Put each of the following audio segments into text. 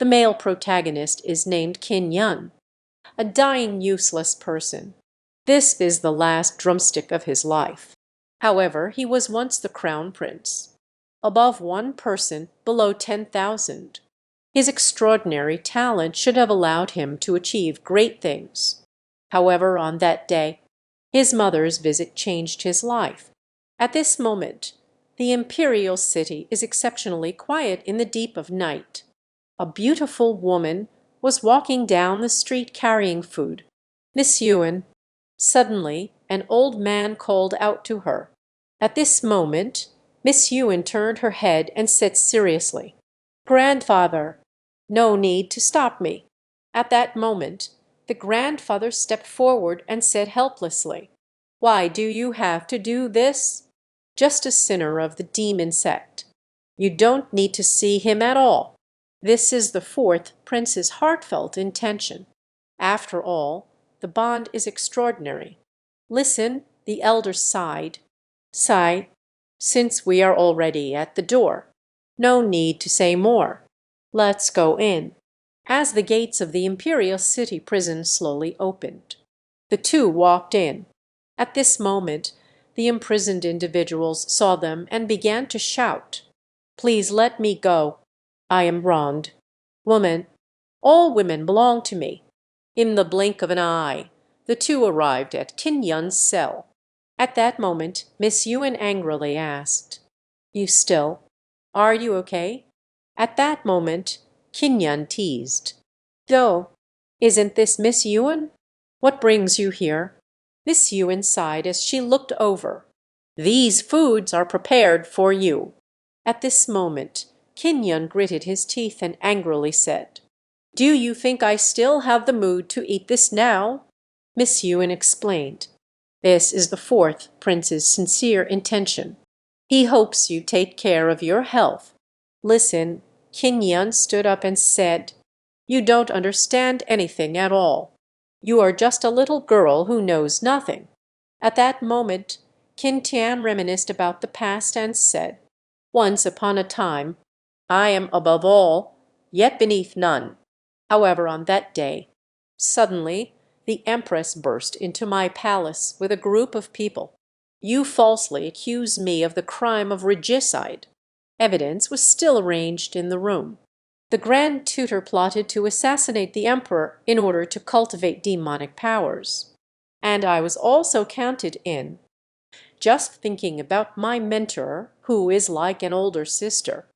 The male protagonist is named Kin Yun, a dying useless person. This is the last drumstick of his life. However, he was once the crown prince. Above one person, below 10,000. His extraordinary talent should have allowed him to achieve great things. However, on that day, his mother's visit changed his life. At this moment, the imperial city is exceptionally quiet in the deep of night. A beautiful woman was walking down the street carrying food. Miss Yuen. Suddenly, an old man called out to her. At this moment, Miss Yuen turned her head and said seriously, "Grandfather, no need to stop me." At that moment, the grandfather stepped forward and said helplessly, "Why do you have to do this? Just a sinner of the demon sect. You don't need to see him at all." This is the fourth prince's heartfelt intention. After all, the bond is extraordinary. Listen, the elder sighed. Sigh, since we are already at the door. No need to say more. Let's go in. As the gates of the imperial city prison slowly opened, the two walked in. At this moment, the imprisoned individuals saw them and began to shout, "Please let me go. I am wronged. Woman, all women belong to me." In the blink of an eye, the two arrived at Kin Yun's cell. At that moment, Miss Yuen angrily asked, "You still? Are you okay?" At that moment, Kin Yun teased, "Though, isn't this Miss Yuen? What brings you here?" Miss Yuen sighed as she looked over. "These foods are prepared for you." At this moment, Kin Yun gritted his teeth and angrily said, "Do you think I still have the mood to eat this now?" Miss Yuen explained, "This is the fourth prince's sincere intention. He hopes you take care of your health." "Listen," Kin Yun stood up and said, "you don't understand anything at all. You are just a little girl who knows nothing." At that moment, Kin Tian reminisced about the past and said, "Once upon a time, I am above all, yet beneath none. However, on that day, suddenly the Empress burst into my palace with a group of people. You falsely accuse me of the crime of regicide." Evidence was still arranged in the room. The Grand Tutor plotted to assassinate the Emperor in order to cultivate demonic powers. And I was also counted in. Just thinking about my mentor, who is like an older sister.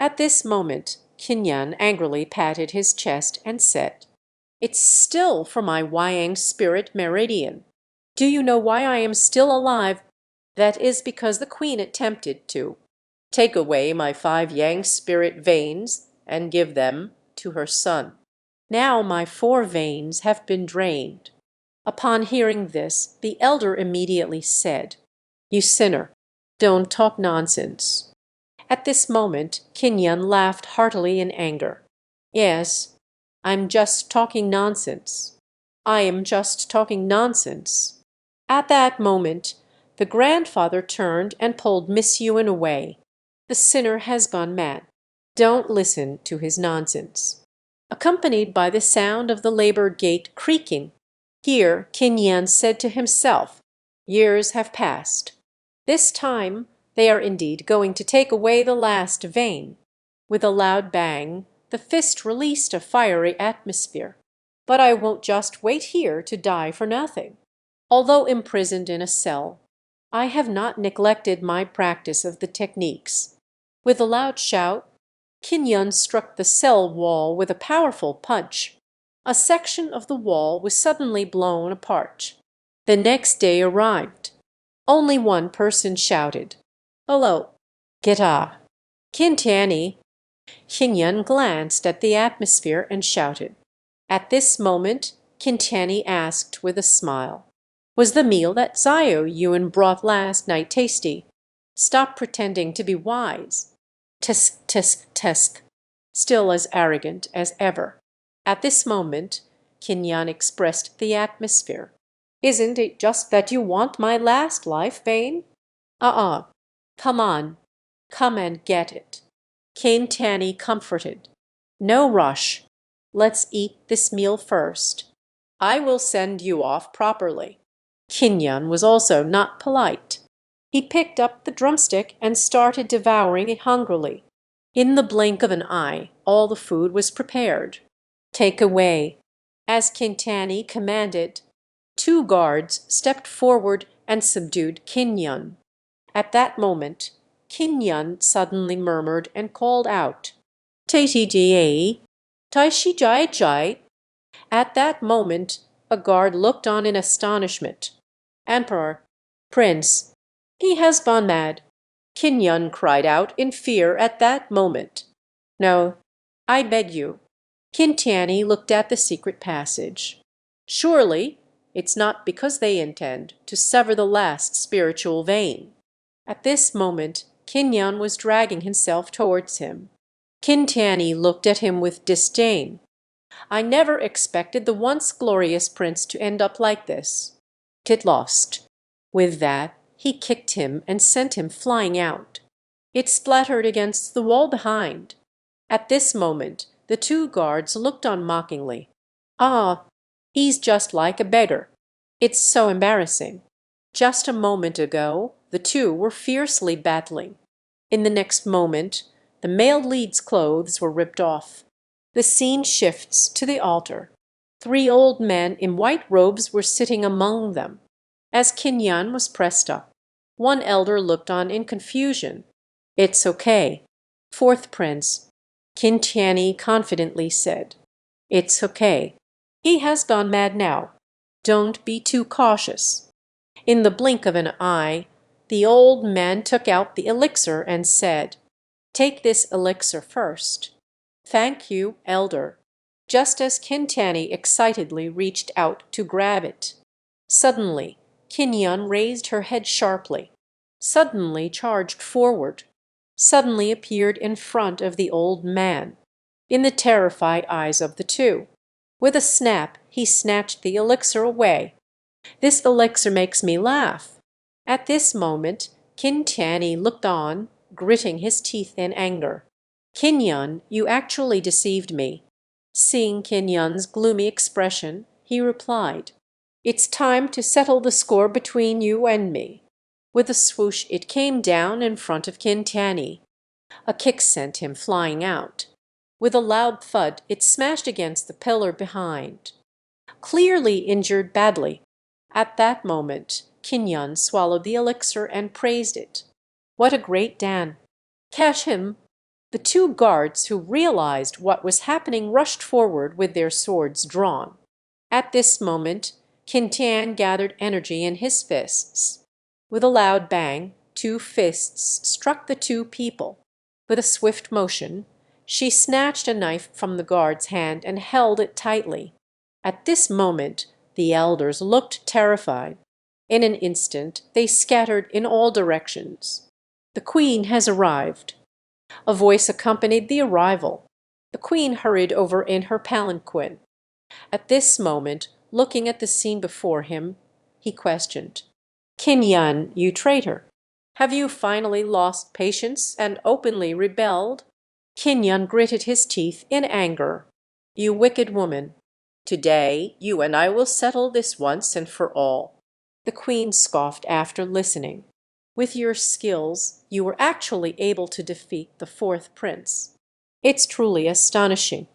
At this moment, Kin Yun angrily patted his chest and said, "It's still for my Wayang spirit meridian. Do you know why I am still alive? That is because the queen attempted to take away my 5 Yang spirit veins and give them to her son. Now my 4 veins have been drained." Upon hearing this, the elder immediately said, "You sinner, don't talk nonsense." At this moment, Kin Yun laughed heartily in anger. "Yes, I'm just talking nonsense. I am just talking nonsense." At that moment, the grandfather turned and pulled Miss Yuen away. "The sinner has gone mad. Don't listen to his nonsense." Accompanied by the sound of the labor gate creaking, here Kin Yan said to himself, "Years have passed. This time they are indeed going to take away the last vein." With a loud bang, the fist released a fiery atmosphere. "But I won't just wait here to die for nothing. Although imprisoned in a cell, I have not neglected my practice of the techniques." With a loud shout, Kin Yun struck the cell wall with a powerful punch. A section of the wall was suddenly blown apart. The next day arrived. Only one person shouted, "Hello, Geta." Kin Tiani. Kin Yun glanced at the atmosphere and shouted. At this moment, Kin Tiani asked with a smile, "Was the meal that Zio Yuen brought last night tasty? Stop pretending to be wise." Tisk, tisk, tisk, still as arrogant as ever. At this moment, Kin Yan expressed the atmosphere. "Isn't it just that you want my last life vein? Come on, come and get it." Kin Tanny comforted. No rush. Let's eat this meal first. I will send you off properly." Kinyan was also not polite. He picked up the drumstick and started devouring it hungrily. In the blink of an eye, all the food was prepared. "Take away," as Kintani commanded. Two guards stepped forward and subdued Kinyan. At that moment, Kinyan suddenly murmured and called out, "Taiti Taishi Jai Jai." At that moment, a guard looked on in astonishment. "Emperor, Prince, he has gone mad." Kinyan cried out in fear at that moment. "No, I beg you." Kintiani looked at the secret passage. "Surely it's not because they intend to sever the last spiritual vein." At this moment, Kinyan was dragging himself towards him. Kintiani looked at him with disdain. "I never expected the once glorious prince to end up like this. Get lost." With that, he kicked him and sent him flying out. It splattered against the wall behind. At this moment, the two guards looked on mockingly. "Ah, he's just like a beggar. It's so embarrassing." Just a moment ago, the two were fiercely battling. In the next moment, the male lead's clothes were ripped off. The scene shifts to the altar. Three old men in white robes were sitting among them. As Kinyan was pressed up, one elder looked on in confusion. "It's okay." Fourth prince, Kintiani confidently said, "It's okay. He has gone mad now. Don't be too cautious." In the blink of an eye, the old man took out the elixir and said, "Take this elixir first." "Thank you, elder," just as Kintani excitedly reached out to grab it. Suddenly, Kinyan raised her head sharply, suddenly charged forward, suddenly appeared in front of the old man, in the terrified eyes of the two. With a snap, he snatched the elixir away. "This elixir makes me laugh." At this moment, Kintani looked on, gritting his teeth in anger. "Kinyan, you actually deceived me." Seeing Kinyan's gloomy expression, he replied, "It's time to settle the score between you and me." With a swoosh it came down in front of Kintani. A kick sent him flying out. With a loud thud it smashed against the pillar behind. Clearly injured badly. At that moment Kinyan swallowed the elixir and praised it. "What a great Dan! Catch him!" The two guards who realized what was happening rushed forward with their swords drawn. At this moment Kintian gathered energy in his fists. With a loud bang, two fists struck the two people. With a swift motion, she snatched a knife from the guard's hand and held it tightly. At this moment the elders looked terrified. In an instant they scattered in all directions. "The queen has arrived." A voice accompanied the arrival. The queen hurried over in her palanquin. At this moment, looking at the scene before him, he questioned, "Kinyan, you traitor, have you finally lost patience and openly rebelled?" Kinyan gritted his teeth in anger. "You wicked woman, today you and I will settle this once and for all." The queen scoffed after listening. "With your skills, you were actually able to defeat the fourth prince. It's truly astonishing.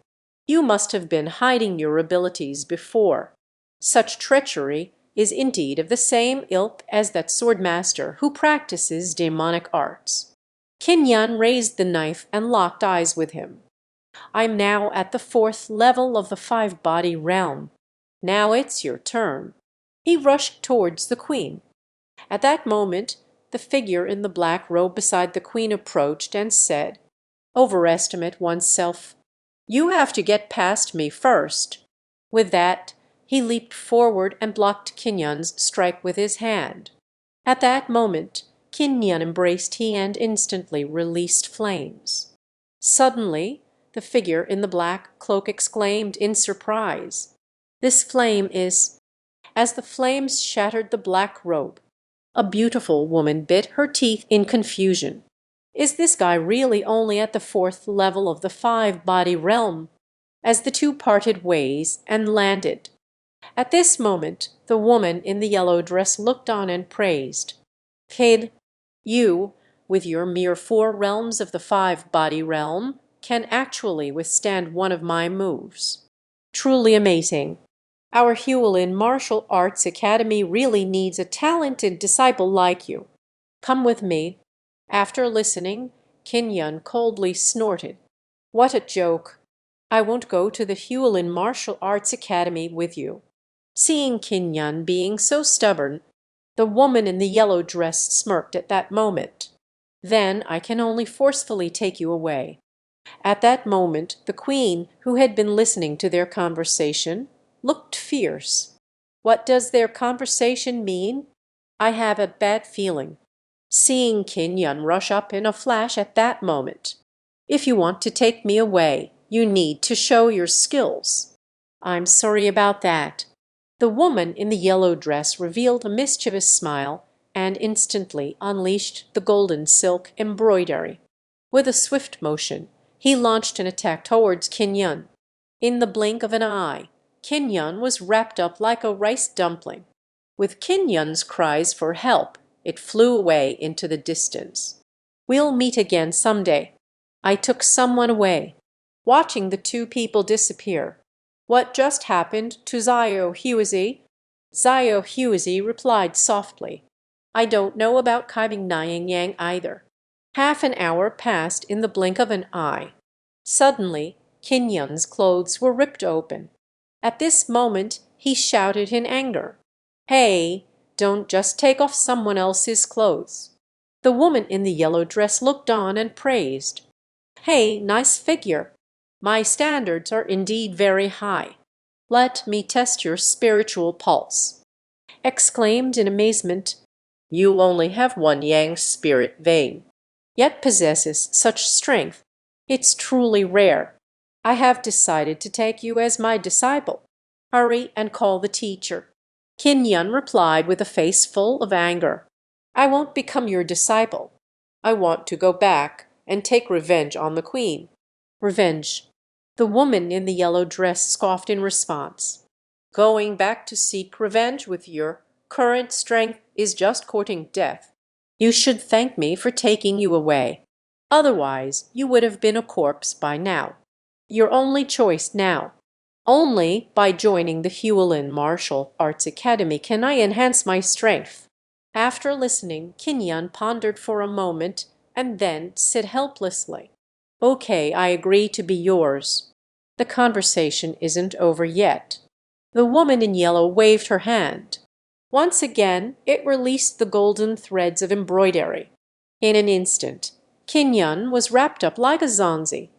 You must have been hiding your abilities before. Such treachery is indeed of the same ilk as that sword-master who practices demonic arts." Kinyan raised the knife and locked eyes with him. "I'm now at the fourth level of the five-body realm. Now it's your turn." He rushed towards the queen. At that moment, the figure in the black robe beside the queen approached and said, "Overestimate oneself. You have to get past me first." With that, he leaped forward and blocked Kinyan's strike with his hand. At that moment, Kinyan embraced he and instantly released flames. Suddenly, the figure in the black cloak exclaimed in surprise, "This flame is—" As the flames shattered the black robe, a beautiful woman bit her teeth in confusion. Is this guy really only at the fourth level of the five-body realm? As the two parted ways and landed. At this moment, the woman in the yellow dress looked on and praised. Kid, you, with your mere four realms of the five-body realm, can actually withstand one of my moves. Truly amazing. Our Hewlin Martial Arts Academy really needs a talented disciple like you. Come with me. After listening, Kinyan coldly snorted. What a joke. I won't go to the Hewlin Martial Arts Academy with you. Seeing Kinyan being so stubborn, the woman in the yellow dress smirked at that moment. Then I can only forcefully take you away. At that moment the queen, who had been listening to their conversation, looked fierce. What does their conversation mean? I have a bad feeling. Seeing Kinyan rush up in a flash at that moment. If you want to take me away, you need to show your skills. I'm sorry about that. The woman in the yellow dress revealed a mischievous smile and instantly unleashed the golden silk embroidery. With a swift motion, he launched an attack towards Kinyan. In the blink of an eye, Kinyan was wrapped up like a rice dumpling. With Kinyan's cries for help, it flew away into the distance. We'll meet again someday. I took someone away. Watching the two people disappear. What just happened to Zio Huizi? Zio Huizi replied softly. I don't know about Kaibing Nying Yang either. Half an hour passed in the blink of an eye. Suddenly, Kinyan's clothes were ripped open. At this moment, he shouted in anger. Hey, don't just take off someone else's clothes. The woman in the yellow dress looked on and praised. Hey, nice figure. My standards are indeed very high. Let me test your spiritual pulse. Exclaimed in amazement, you only have one yang spirit vein, yet possesses such strength. It's truly rare. I have decided to take you as my disciple. Hurry and call the teacher. Kinyan replied with a face full of anger. I won't become your disciple. I want to go back and take revenge on the queen. Revenge. The woman in the yellow dress scoffed in response. Going back to seek revenge with your current strength is just courting death. You should thank me for taking you away. Otherwise, you would have been a corpse by now. Your only choice now. Only by joining the Hewlin Martial Arts Academy can I enhance my strength. After listening, Kinyan pondered for a moment and then said helplessly, Okay, I agree to be yours. The conversation isn't over yet. The woman in yellow waved her hand. Once again, it released the golden threads of embroidery. In an instant, Kinyan was wrapped up like a zonzi.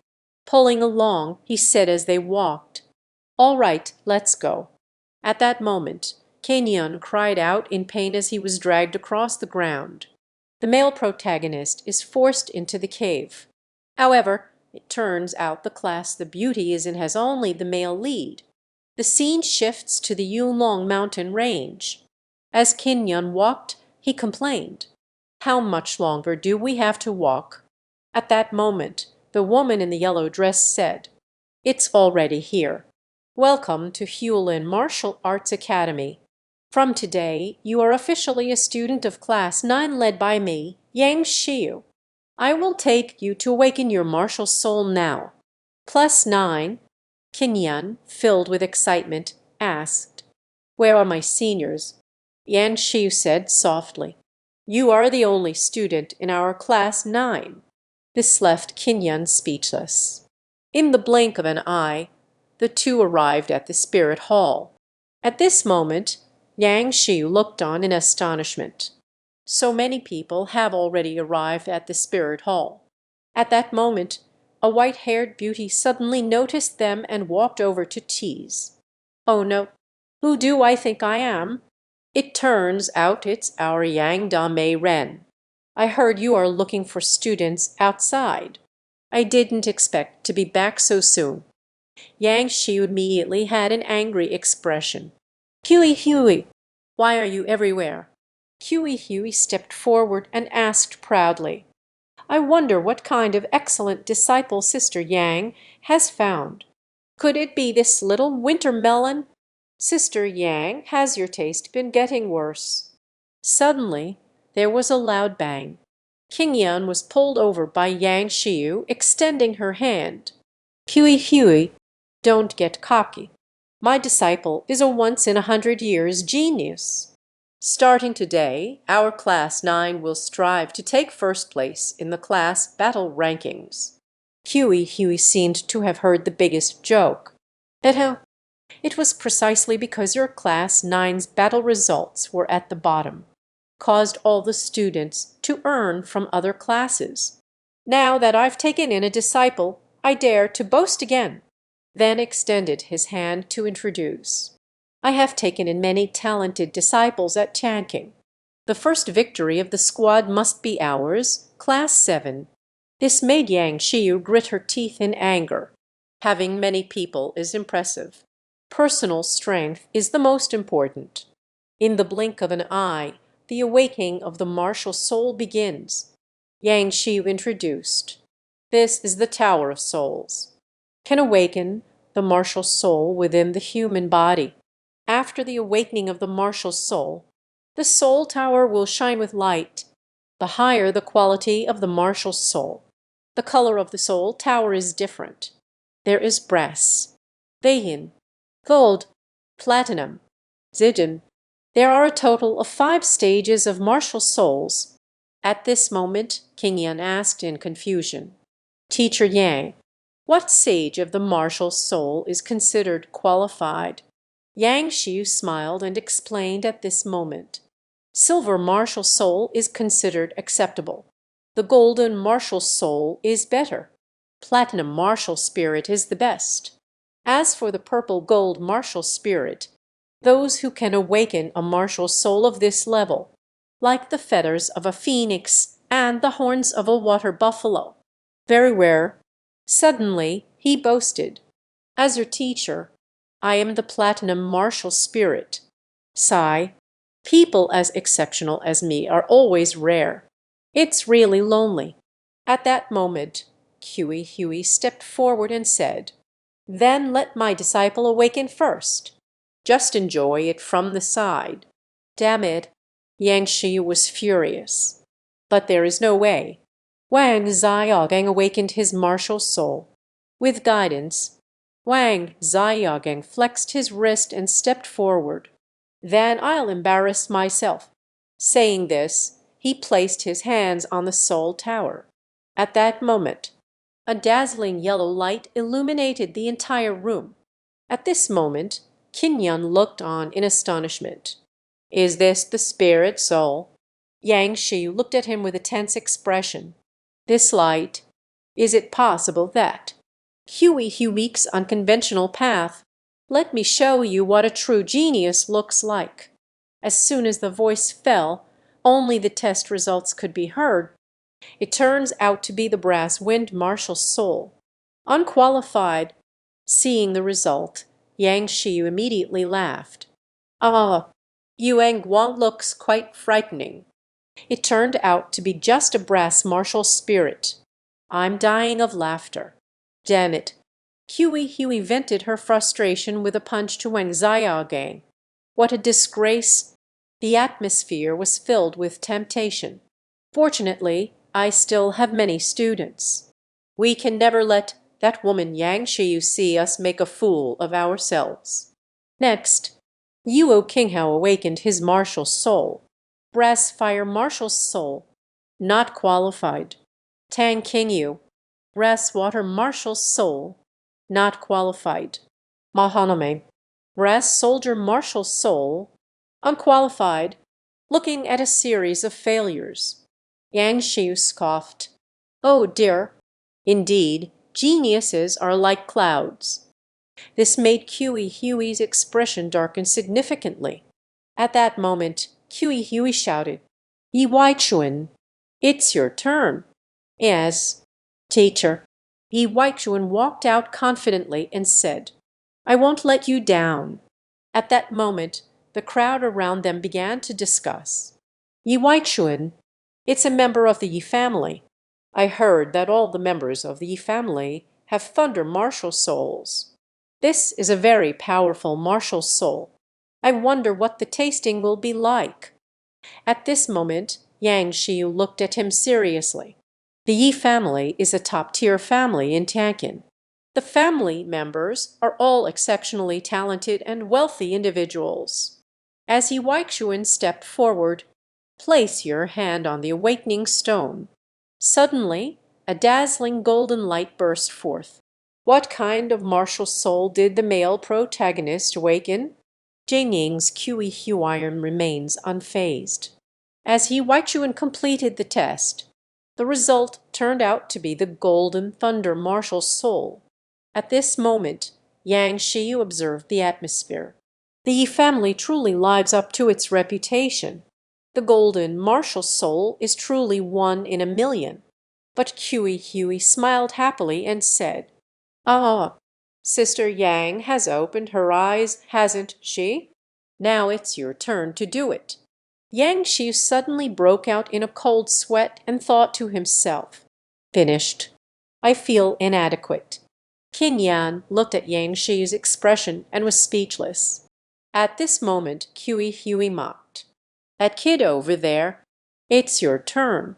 Pulling along, he said as they walked, All right, let's go. At that moment, Kinyan cried out in pain as he was dragged across the ground. The male protagonist is forced into the cave. However, it turns out the class the beauty is in has only the male lead. The scene shifts to the Yulong mountain range. As Kinyan walked, he complained, How much longer do we have to walk? At that moment, the woman in the yellow dress said, It's already here. Welcome to Hewlin Martial Arts Academy. From today, you are officially a student of Class 9 led by me, Yang Shiu. I will take you to awaken your martial soul now. Plus 9, Kinyan, filled with excitement, asked, Where are my seniors? Yan Shiu said softly, You are the only student in our Class 9. This left Kinyan speechless. In the blink of an eye, the two arrived at the spirit hall. At this moment, Yang Shiu looked on in astonishment. So many people have already arrived at the spirit hall. At that moment, a white-haired beauty suddenly noticed them and walked over to tease. Oh no, who do I think I am? It turns out it's our Yang Da-mei Ren. I heard you are looking for students outside. I didn't expect to be back so soon. Yang Shiu immediately had an angry expression. Huey, why are you everywhere? Huey stepped forward and asked proudly. I wonder what kind of excellent disciple Sister Yang has found. Could it be this little winter melon? Sister Yang, has your taste been getting worse?" Suddenly there was a loud bang. King Yan was pulled over by Yang Shiu extending her hand. "Hui Hui, don't get cocky. My disciple is a once-in-100 years genius. Starting today, our Class 9 will strive to take first place in the class battle rankings." Huey seemed to have heard the biggest joke. It was precisely because your Class 9's battle results were at the bottom, caused all the students to earn from other classes. Now that I've taken in a disciple, I dare to boast again." Then extended his hand to introduce. "I have taken in many talented disciples at Chanking. The first victory of the squad must be ours, Class 7. This made Yang Shiu grit her teeth in anger. Having many people is impressive. Personal strength is the most important. In the blink of an eye, the awakening of the martial soul begins." Yang Shiu introduced. "This is the Tower of Souls. Can awaken the martial soul within the human body. After the awakening of the martial soul, the soul tower will shine with light. The higher the quality of the martial soul, the color of the soul tower is different. There is brass, Veihin, gold, platinum, zidin. There are a total of 5 stages of martial souls." At this moment King Yan asked in confusion, "Teacher Yang, what sage of the martial soul is considered qualified?" Yang Shiu smiled and explained at this moment. "Silver martial soul is considered acceptable. The golden martial soul is better. Platinum martial spirit is the best. As for the purple gold martial spirit, those who can awaken a martial soul of this level, like the feathers of a phoenix and the horns of a water buffalo, very rare." Suddenly he boasted, "As your teacher, I am the platinum martial spirit. Sigh, people as exceptional as me are always rare. It's really lonely." At that moment Huey stepped forward and said, "Then let my disciple awaken first. Just enjoy it from the side." Damn it, Yang Shi was furious. But there is no way. Wang Ziyageng awakened his martial soul. With guidance, Wang Ziyageng flexed his wrist and stepped forward. "Then I'll embarrass myself." Saying this, he placed his hands on the soul tower. At that moment, a dazzling yellow light illuminated the entire room. At this moment, Qin Yan looked on in astonishment. "Is this the spirit soul?" Yang Shi looked at him with a tense expression. "This light, is it possible that Huey's unconventional path? Let me show you what a true genius looks like." As soon as the voice fell, only the test results could be heard. It turns out to be the brass wind martial soul. Unqualified. Seeing the result, Yang Shi immediately laughed. "Ah, Yuan Guang looks quite frightening. It turned out to be just a brass martial spirit. I'm dying of laughter. Damn it." Huey vented her frustration with a punch to Wang Ziyageng. "What a disgrace!" The atmosphere was filled with temptation. "Fortunately, I still have many students. We can never let that woman Yang Shi see us make a fool of ourselves." Next, Yuo Qinghao awakened his martial soul. Brass fire martial soul, not qualified. Tang Qingyu, brass water martial soul, not qualified. Mahaname, brass soldier martial soul, unqualified, looking at a series of failures. Yang Shiu scoffed. "Oh dear, indeed, geniuses are like clouds." This made Huey's expression darken significantly. At that moment, Huey shouted, "Yi Waichuan, it's your turn." "Yes, teacher." Yi Waichuan walked out confidently and said, "I won't let you down." At that moment, the crowd around them began to discuss. "Yi Waichuan, it's a member of the Yi family. I heard that all the members of the family have thunder martial souls. This is a very powerful martial soul. I wonder what the tasting will be like." At this moment, Yang Shiu looked at him seriously. The Yi family is a top-tier family in Tianqin. The family members are all exceptionally talented and wealthy individuals. As Yi Weixuan stepped forward, "Place your hand on the awakening stone." Suddenly, a dazzling golden light burst forth. What kind of martial soul did the male protagonist awaken? Jing Ying's Qi Huayan remains unfazed. As Yi Weixuan completed the test, the result turned out to be the golden thunder martial soul. At this moment, Yang Shiyu observed the atmosphere. The Yi family truly lives up to its reputation. The golden martial soul is truly 1 in 1,000,000. But Qi Hui smiled happily and said, "Ah, Sister Yang has opened her eyes, hasn't she? Now it's your turn to do it." Yang Shi suddenly broke out in a cold sweat and thought to himself, "Finished. I feel inadequate." Qin Yan looked at Yang Shi's expression and was speechless. At this moment, Qi Hui mocked, "That kid over there, it's your turn.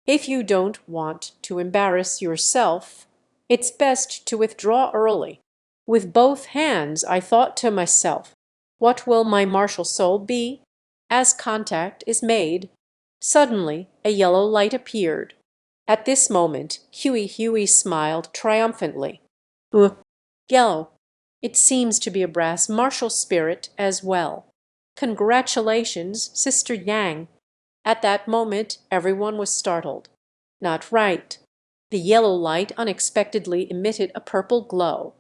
If you don't want to embarrass yourself, it's best to withdraw early." With both hands I thought to myself, what will my martial soul be? As contact is made, suddenly a yellow light appeared. At this moment, Qi Hui smiled triumphantly. Yellow. It seems to be a brass martial spirit as well. Congratulations, Sister Yang." At that moment, everyone was startled. Not right. The yellow light unexpectedly emitted a purple glow.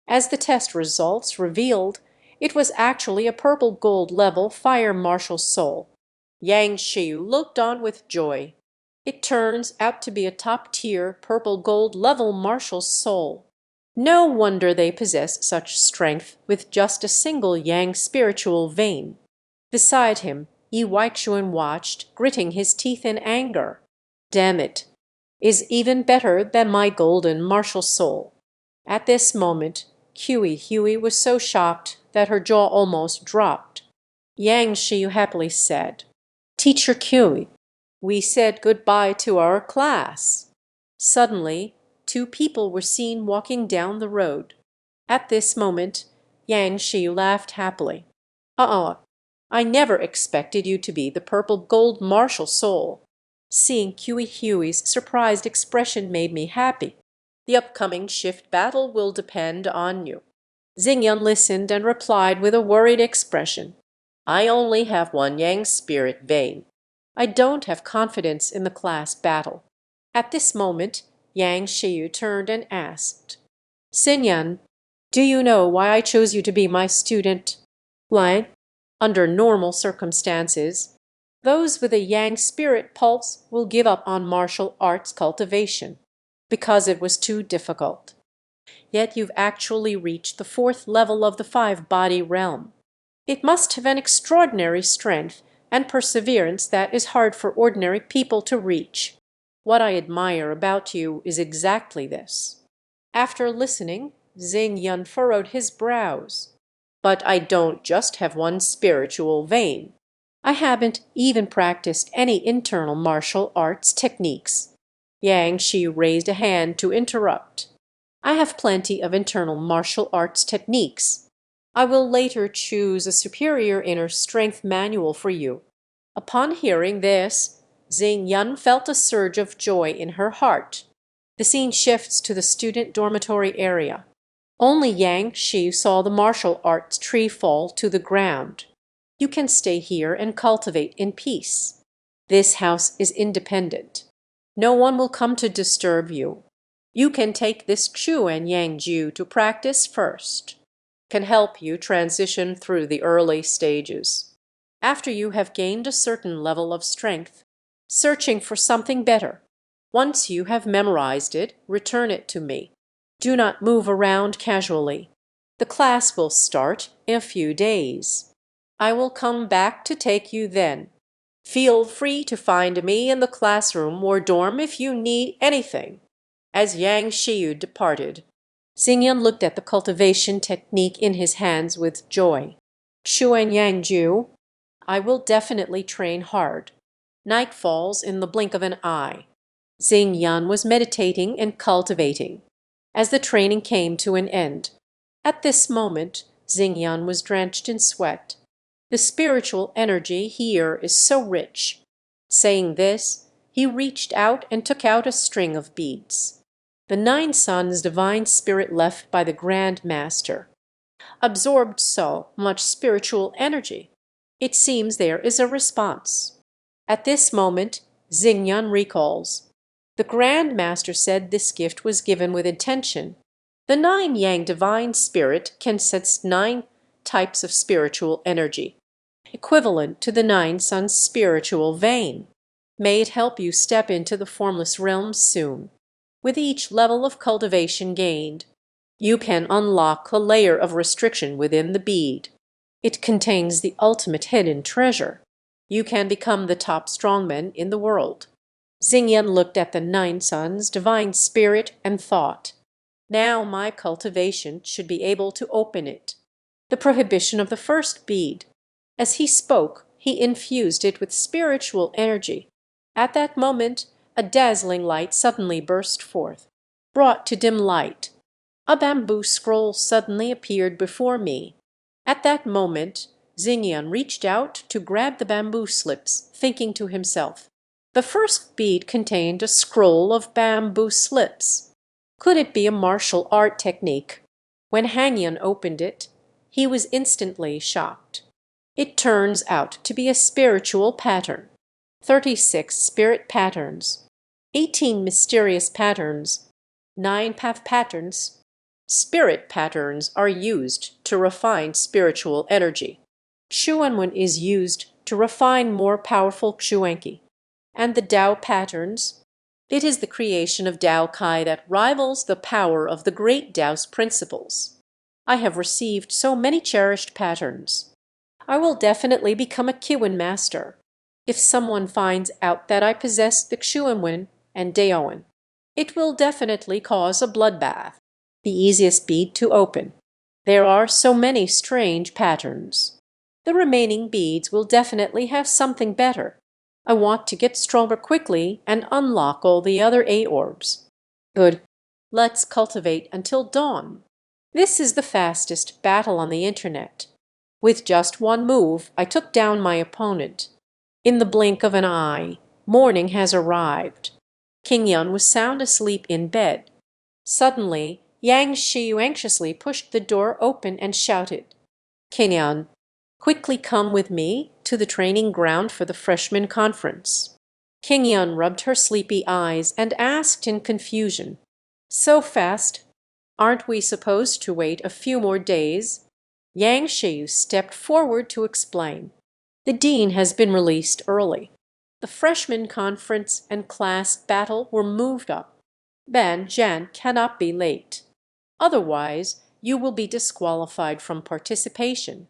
As the test results revealed, it was actually a purple gold level fire martial soul. Yang Shiu looked on with joy. It turns out to be a top-tier purple gold level martial soul. No wonder they possess such strength with just a single Yang spiritual vein. Beside him, Yi Weixuan watched, gritting his teeth in anger. "Damn it, is even better than my golden martial soul." At this moment, Qi Hui was so shocked that her jaw almost dropped. Yang Shi happily said, "Teacher Qi, we said goodbye to our class." Suddenly, two people were seen walking down the road. At this moment, Yang Shi laughed happily. I never expected you to be the purple gold martial soul." Seeing Qi Hui's surprised expression made me happy. "The upcoming shift battle will depend on you." Xingyan listened and replied with a worried expression, "I only have one Yang spirit vein. I don't have confidence in the class battle." At this moment, Yang Shiyu turned and asked, "Xingyan, do you know why I chose you to be my student?" "Why?" "Under normal circumstances, those with a Yang spirit pulse will give up on martial arts cultivation, because it was too difficult. Yet you've actually reached the 4th level of the 5-body realm. It must have an extraordinary strength and perseverance that is hard for ordinary people to reach. What I admire about you is exactly this." After listening, Xingyan furrowed his brows. "But I don't just have one spiritual vein. I haven't even practiced any internal martial arts techniques." Yang Shi raised a hand to interrupt. "I have plenty of internal martial arts techniques. I will later choose a superior inner strength manual for you." Upon hearing this, Xingyan felt a surge of joy in her heart. The scene shifts to the student dormitory area. Only Yang Shi saw the martial arts tree fall to the ground. "You can stay here and cultivate in peace. This house is independent. No one will come to disturb you. You can take this Chu and Yang Ju to practice first. Can help you transition through the early stages. After you have gained a certain level of strength, searching for something better, once you have memorized it, return it to me. Do not move around casually. The class will start in a few days. I will come back to take you then. Feel free to find me in the classroom or dorm if you need anything." As Yang Shiyu departed, Xingyan looked at the cultivation technique in his hands with joy. "Xuan Yangju, I will definitely train hard. Night falls in the blink of an eye." Xingyan was meditating and cultivating as the training came to an end. At this moment, Xingyan was drenched in sweat. The spiritual energy here is so rich. Saying this, he reached out and took out a string of beads. The 9 suns divine spirit left by the Grand Master absorbed so much spiritual energy. It seems there is a response. At this moment, Xingyan recalls. The Grand Master said this gift was given with intention. The 9 yang divine spirit can sense 9 types of spiritual energy, equivalent to the 9 suns spiritual vein. May it help you step into the formless realms soon. With each level of cultivation gained, you can unlock a layer of restriction within the bead. It contains the ultimate hidden treasure. You can become the top strongman in the world. Xingyan looked at the 9 suns divine spirit and thought, now my cultivation should be able to open it. The prohibition of the first bead. As he spoke, he infused it with spiritual energy. At that moment, a dazzling light suddenly burst forth, brought to dim light. A bamboo scroll suddenly appeared before me. At that moment, Xingyan reached out to grab the bamboo slips, thinking to himself, the first bead contained a scroll of bamboo slips. Could it be a martial art technique? When Hangyan opened it, he was instantly shocked. It turns out to be a spiritual pattern. 36 spirit patterns, 18 mysterious patterns, 9 path patterns. Spirit patterns are used to refine spiritual energy. Xuanwen is used to refine more powerful Xuanqi. And the Tao patterns, it is the creation of Tao Kai that rivals the power of the great Tao's principles. I have received so many cherished patterns. I will definitely become a Kiwen master if someone finds out that I possess the Xuanwen and Daowen. It will definitely cause a bloodbath. The easiest bead to open. There are so many strange patterns. The remaining beads will definitely have something better. I want to get stronger quickly and unlock all the other 8 orbs. Good. Let's cultivate until dawn. This is the fastest battle on the internet. With just one move, I took down my opponent. In the blink of an eye, morning has arrived. King Yun was sound asleep in bed. Suddenly, Yang Shiyu anxiously pushed the door open and shouted, King Yun, quickly come with me to the training ground for the freshman conference. King Yun rubbed her sleepy eyes and asked in confusion, so fast? Aren't we supposed to wait a few more days? Yang Shiyu stepped forward to explain. The dean has been released early. The freshman conference and class battle were moved up. Ban Zhan cannot be late. Otherwise, you will be disqualified from participation.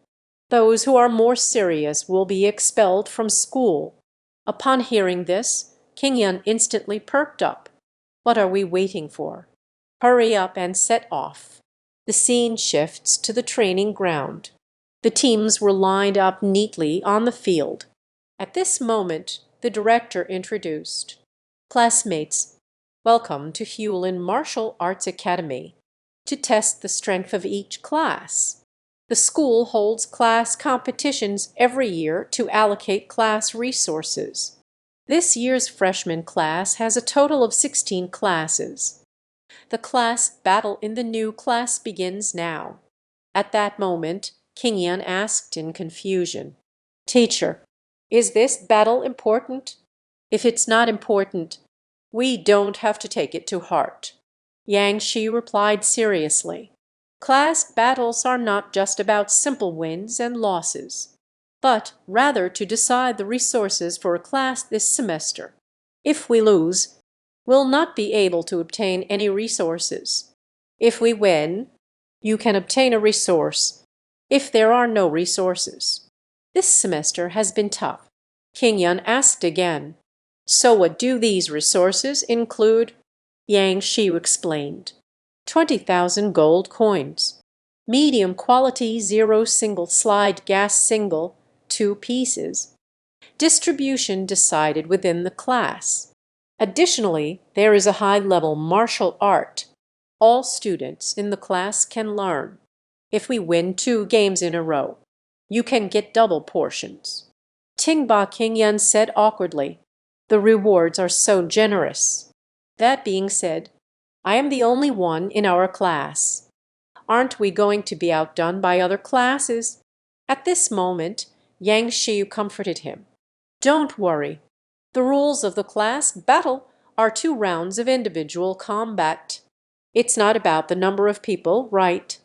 Those who are more serious will be expelled from school. Upon hearing this, King Yun instantly perked up. What are we waiting for? Hurry up and set off. The scene shifts to the training ground. The teams were lined up neatly on the field. At this moment, the director introduced, classmates, welcome to Hewlin Martial Arts Academy. To test the strength of each class. The school holds class competitions every year to allocate class resources. This year's freshman class has a total of 16 classes. The class battle in the new class begins now. At that moment, King Yan asked in confusion, Teacher, is this battle important? If it's not important, we don't have to take it to heart. Yang Shi replied seriously, class battles are not just about simple wins and losses, but rather to decide the resources for a class this semester. If we lose, we'll not be able to obtain any resources. If we win, you can obtain a resource if there are no resources. This semester has been tough. King Yun asked again. So what do these resources include? Yang Xiu explained. 20,000 gold coins. Medium quality 0 single slide gas single, 2 pieces. Distribution decided within the class. Additionally, there is a high-level martial art. All students in the class can learn. If we win 2 games in a row, you can get double portions. Tingba King Yun said awkwardly, the rewards are so generous. That being said, I am the only one in our class. Aren't we going to be outdone by other classes? At this moment, Yang Xiu comforted him. Don't worry. The rules of the class battle are 2 rounds of individual combat. It's not about the number of people, right?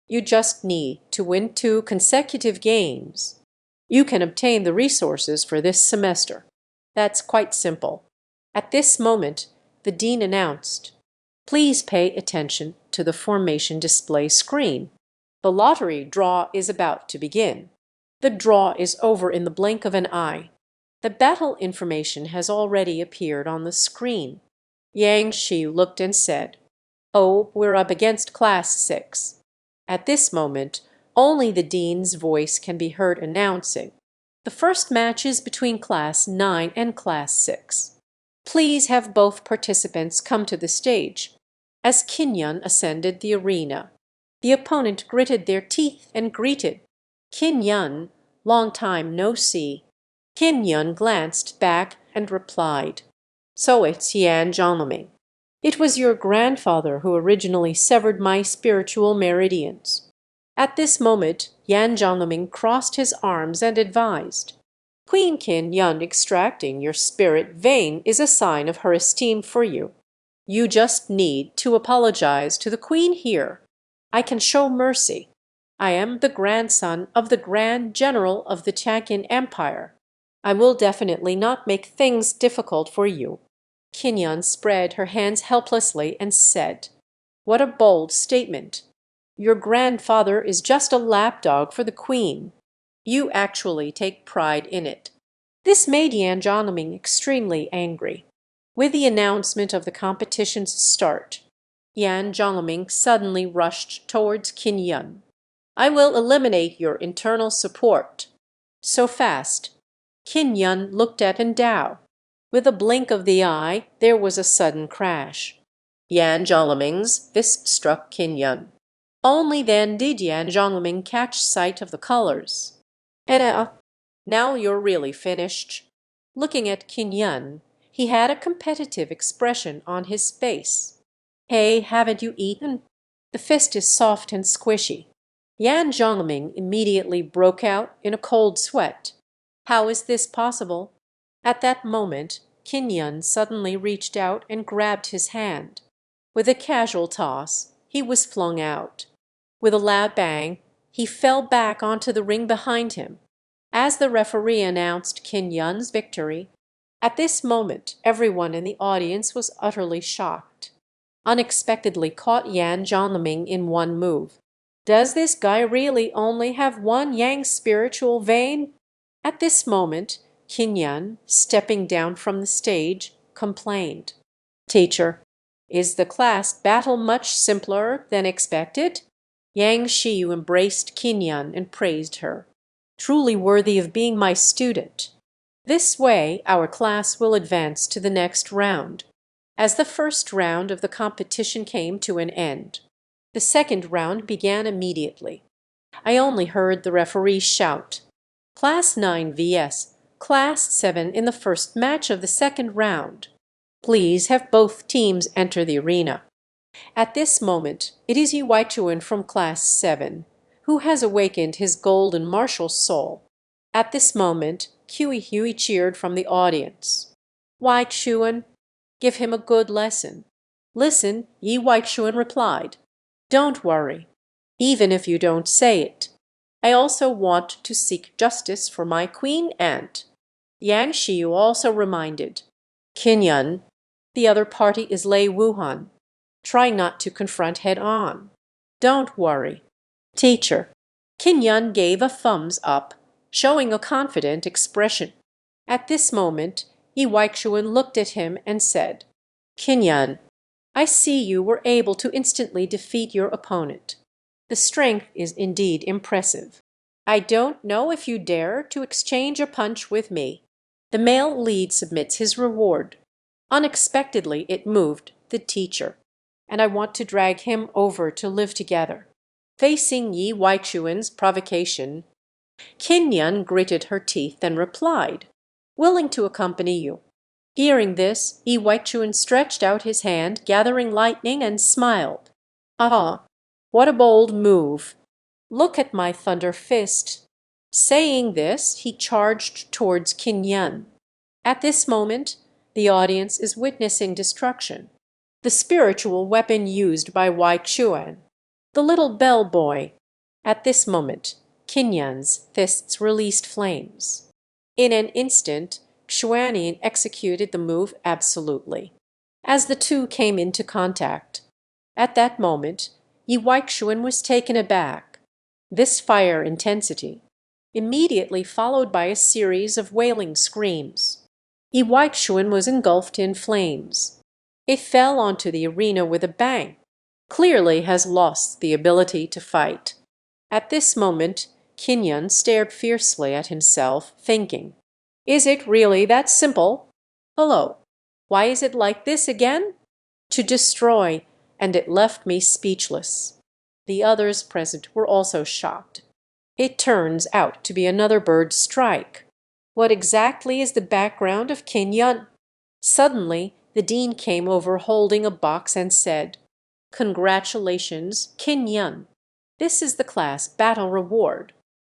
You just need to win 2 consecutive games. You can obtain the resources for this semester. That's quite simple. At this moment, the dean announced, please pay attention to the formation display screen. The lottery draw is about to begin. The draw is over in the blink of an eye. The battle information has already appeared on the screen. Yang Xiu looked and said, oh, we're up against Class 6. At this moment, only the dean's voice can be heard announcing, the first match is between Class 9 and Class 6. Please have both participants come to the stage. As Qin Yun ascended the arena, the opponent gritted their teeth and greeted, Qin Yun, long time no see. Qin Yun glanced back and replied, so it's Yan Zhongming. It was your grandfather who originally severed my spiritual meridians. At this moment, Yan Zhongming crossed his arms and advised, Queen Qin Yun extracting your spirit vein is a sign of her esteem for you. You just need to apologize to the queen here. I can show mercy. I am the grandson of the Grand General of the Chang'an Empire. I will definitely not make things difficult for you. Qin Yun spread her hands helplessly and said, what a bold statement. Your grandfather is just a lapdog for the queen. You actually take pride in it. This made Yan Zhongming extremely angry. With the announcement of the competition's start, Yan Zhongming suddenly rushed towards Qin Yun. I will eliminate your internal support. So fast. Qin Yun looked at Endao. With a blink of the eye, there was a sudden crash. Yan Zhongming's fist struck Qin Yun. Only then did Yan Zhongming catch sight of the colors. Now you're really finished. Looking at Qin Yun, he had a competitive expression on his face. Hey, haven't you eaten? The fist is soft and squishy. Yan Zhongming immediately broke out in a cold sweat. How is this possible? At that moment, Qin Yun suddenly reached out and grabbed his hand. With a casual toss, he was flung out. With a loud bang, he fell back onto the ring behind him. As the referee announced Qin Yun's victory, at this moment everyone in the audience was utterly shocked. Unexpectedly caught Yan Zhongming in one move. Does this guy really only have one Yang spiritual vein? At this moment, Qin Yun, stepping down from the stage, complained. Teacher, is the class battle much simpler than expected? Yang Xiu embraced Qin Yun and praised her. Truly worthy of being my student. This way, our class will advance to the next round. As the first round of the competition came to an end, the second round began immediately. I only heard the referee shout, Class 9 vs. Class 7 in the first match of the second round. Please have both teams enter the arena. At this moment, it is Yi Waichuan from Class 7, who has awakened his golden martial soul. At this moment, Hui Hui cheered from the audience. Waichuan, give him a good lesson. Listen, Yi Waichuan replied. Don't worry, even if you don't say it. I also want to seek justice for my queen aunt. Yang Xiu also reminded. Qin Yun, the other party is Lei Wuhan. Try not to confront head-on. Don't worry. Teacher. Qin Yun gave a thumbs up, showing a confident expression. At this moment, Yi Weixuan looked at him and said, "Qin, I see you were able to instantly defeat your opponent. The strength is indeed impressive. I don't know if you dare to exchange a punch with me." The male lead submits his reward. Unexpectedly it moved the teacher, and I want to drag him over to live together. Facing Yi Weixuan's provocation, Qin gritted her teeth and replied, "Willing to accompany you." Hearing this, Yi Weixuan stretched out his hand, gathering lightning, and smiled. "Ah, what a bold move! Look at my thunder fist." Saying this, he charged towards Qin. At this moment, the audience is witnessing destruction. The spiritual weapon used by Weixuan, the little bell boy. At this moment, Qin's fists released flames. In an instant, Xuanyin executed the move absolutely, as the two came into contact. At that moment, Yi Weixuan was taken aback. This fire intensity, immediately followed by a series of wailing screams. Yi Weixuan was engulfed in flames. It fell onto the arena with a bang. Clearly has lost the ability to fight. At this moment, Qin stared fiercely at himself, thinking, "Is it really that simple? Hello, why is it like this again?" To destroy, and it left me speechless. The others present were also shocked. It turns out to be another bird strike. What exactly is the background of Qin? Suddenly, the dean came over holding a box and said, "Congratulations, Qin. This is the class battle reward.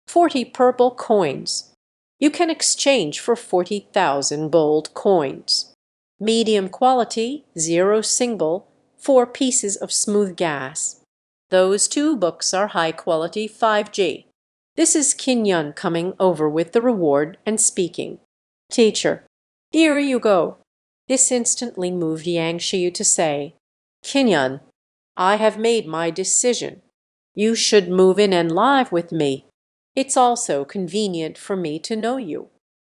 40 purple coins. You can exchange for 40,000 gold coins. Medium quality, 0 single, 4 pieces of smooth gas. Those 2 books are high quality 5G. This is Qin coming over with the reward and speaking. "Teacher, here you go." This instantly moved Yang Shiyu to say, "Qin, I have made my decision. You should move in and live with me. It's also convenient for me to know you."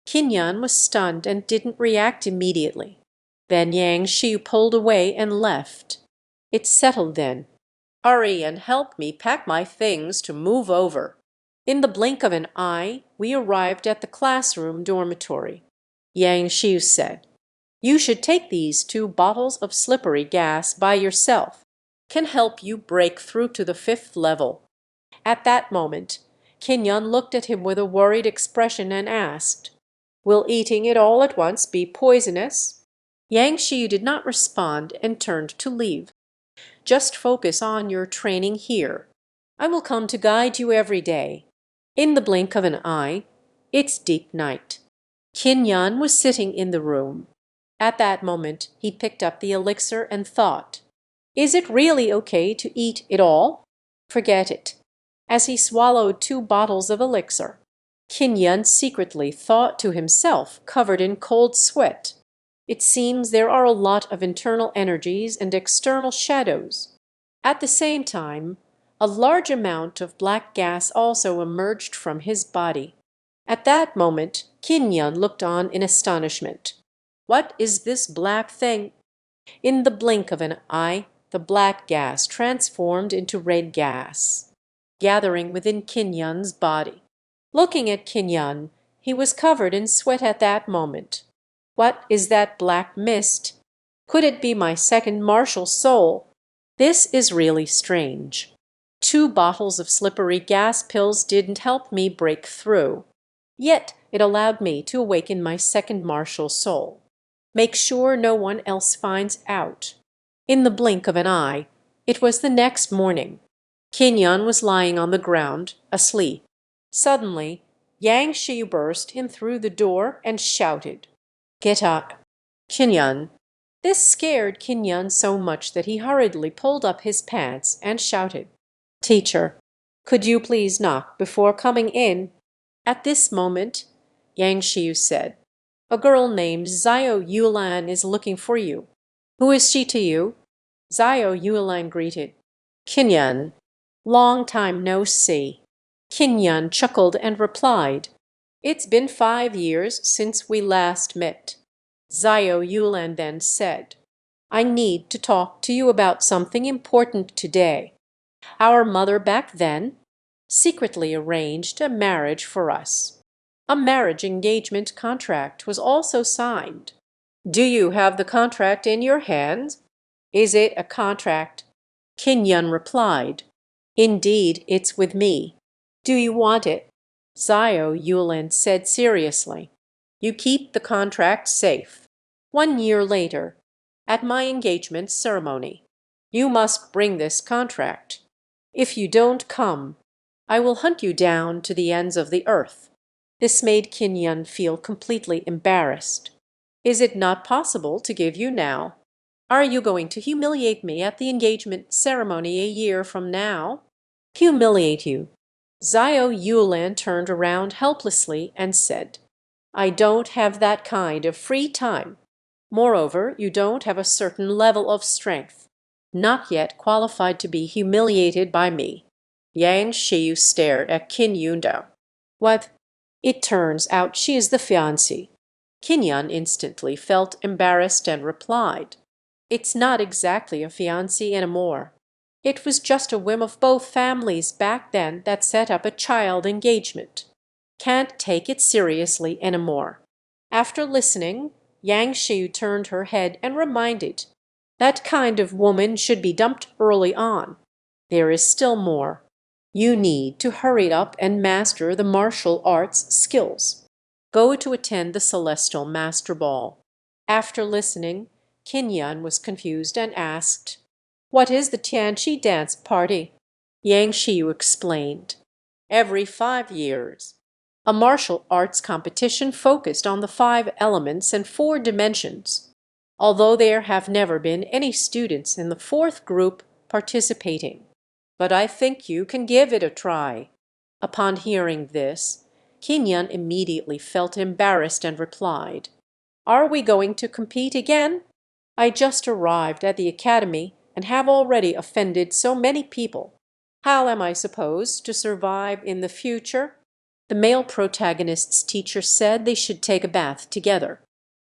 Qin was stunned and didn't react immediately. Then Yang Shiyu pulled away and left. It settled then. "Hurry and help me pack my things to move over." In the blink of an eye, we arrived at the classroom dormitory. Yang Shiyu said, "You should take these 2 bottles of slippery gas by yourself. Can help you break through to the 5th level." At that moment, Qin looked at him with a worried expression and asked, "Will eating it all at once be poisonous?" Yang Shiyu did not respond and turned to leave. "Just focus on your training here. I will come to guide you every day." In the blink of an eye, it's deep night. Qin was sitting in the room. At that moment, he picked up the elixir and thought, "Is it really okay to eat it all? Forget it." As he swallowed 2 bottles of elixir, Qin secretly thought to himself, covered in cold sweat, "It seems there are a lot of internal energies and external shadows." At the same time, a large amount of black gas also emerged from his body. At that moment, Qin looked on in astonishment. "What is this black thing?" In the blink of an eye, the black gas transformed into red gas, gathering within Qin's body. Looking at Qin, he was covered in sweat at that moment. "What is that black mist? Could it be my second martial soul? This is really strange. 2 bottles of slippery gas pills didn't help me break through. Yet it allowed me to awaken my second martial soul. Make sure no one else finds out." In the blink of an eye, it was the next morning. Qin was lying on the ground, asleep. Suddenly, Yang Shiyu burst in through the door and shouted, "Get up, Qin." This scared Qin so much that he hurriedly pulled up his pants and shouted, "Teacher, could you please knock before coming in?" At this moment, Yang Shiyu said, "A girl named Zhao Yulan is looking for you." "Who is she to you?" Zhao Yulan greeted, "Qin, long time no see." Qin chuckled and replied, It's been 5 years since we last met. Zio Yulan then said, I need to talk to you about something important today. Our mother back then secretly arranged a marriage for us. A marriage engagement contract was also signed. Do you have the contract in your hands? Is it a contract? Kinyan replied, Indeed, it's with me. Do you want it? Zio Yulin said seriously, You keep the contract safe. 1 year later, at my engagement ceremony, you must bring this contract. If you don't come, I will hunt you down to the ends of the earth. This made Kinyan feel completely embarrassed. Is it not possible to give you now? Are you going to humiliate me at the engagement ceremony a year from now? Humiliate you? Zio Yulan turned around helplessly and said, I don't have that kind of free time. Moreover, you don't have a certain level of strength, not yet qualified to be humiliated by me. Yang Shiyu stared at Qin Yundao. What? It turns out she is the fiancée. Kinyan instantly felt embarrassed and replied, It's not exactly a fiancé anymore. It was just a whim of both families back then that set up a child engagement. Can't take it seriously anymore. After listening, Yang Shiyu turned her head and reminded, That kind of woman should be dumped early on. There is still more. You need to hurry up and master the martial arts skills. Go to attend the Celestial Master Ball. After listening, Kinyan was confused and asked, What is the Tianqi dance party? Yang Shiyu explained, Every 5 years. A martial arts competition focused on the 5 elements and 4 dimensions, although there have never been any students in the 4th group participating. But I think you can give it a try. Upon hearing this, Kinyan immediately felt embarrassed and replied, Are we going to compete again? I just arrived at the academy and have already offended so many people. How am I supposed to survive in the future? The male protagonist's teacher said they should take a bath together.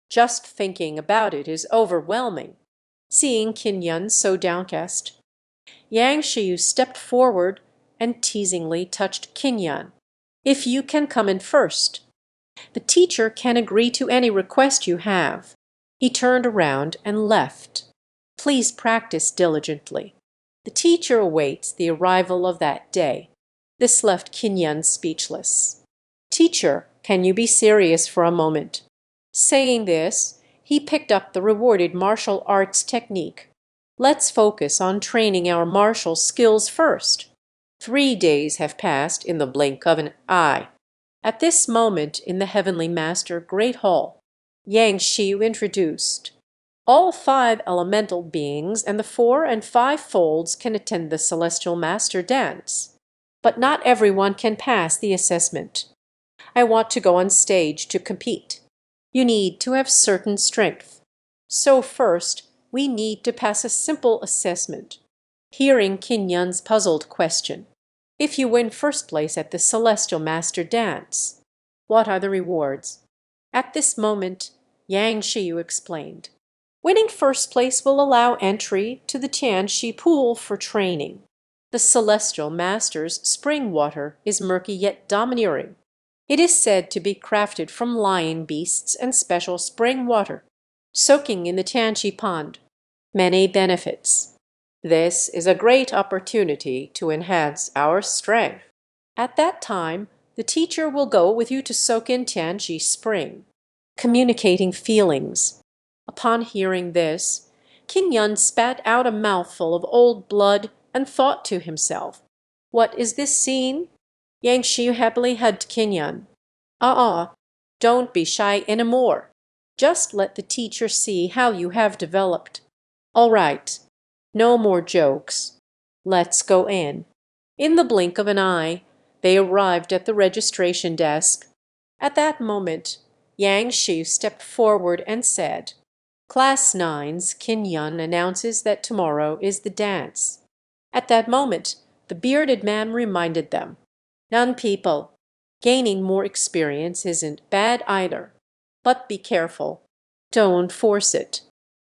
Just thinking about it is overwhelming. Seeing Kinyan so downcast, Yang Shiyu stepped forward and teasingly touched Kinyan. If you can come in first, the teacher can agree to any request you have. He turned around and left. Please practice diligently. The teacher awaits the arrival of that day. This left Kinyan speechless. Teacher, can you be serious for a moment? Saying this, he picked up the rewarded martial arts technique. Let's focus on training our martial skills first. 3 days have passed in the blink of an eye. At this moment in the Heavenly Master Great Hall, Yang Shiyu introduced, All 5 elemental beings and the 4 and 5 folds can attend the Celestial Master dance, but not everyone can pass the assessment. I want to go on stage to compete. You need to have certain strength. So first, we need to pass a simple assessment. Hearing Kinyan's puzzled question, If you win first place at the Celestial Master dance, what are the rewards? At this moment, Yang Shiyu explained, Winning first place will allow entry to the Tianqi pool for training. The Celestial Master's spring water is murky yet domineering. It is said to be crafted from lion beasts and special spring water, soaking in the Tianqi pond. Many benefits. This is a great opportunity to enhance our strength. At that time, the teacher will go with you to soak in Tianqi spring. Communicating feelings. Upon hearing this, Kinyan spat out a mouthful of old blood and thought to himself, What is this scene? Yang Shiyu happily hugged Kinyan. Don't be shy anymore. Just let the teacher see how you have developed. All right, no more jokes. Let's go in. In the blink of an eye, they arrived at the registration desk. At that moment, Yang Shiyu stepped forward and said, Class 9's Kinyan announces that tomorrow is the dance. At that moment, the bearded man reminded them, Young people, Gaining more experience isn't bad either, but be careful. Don't force it.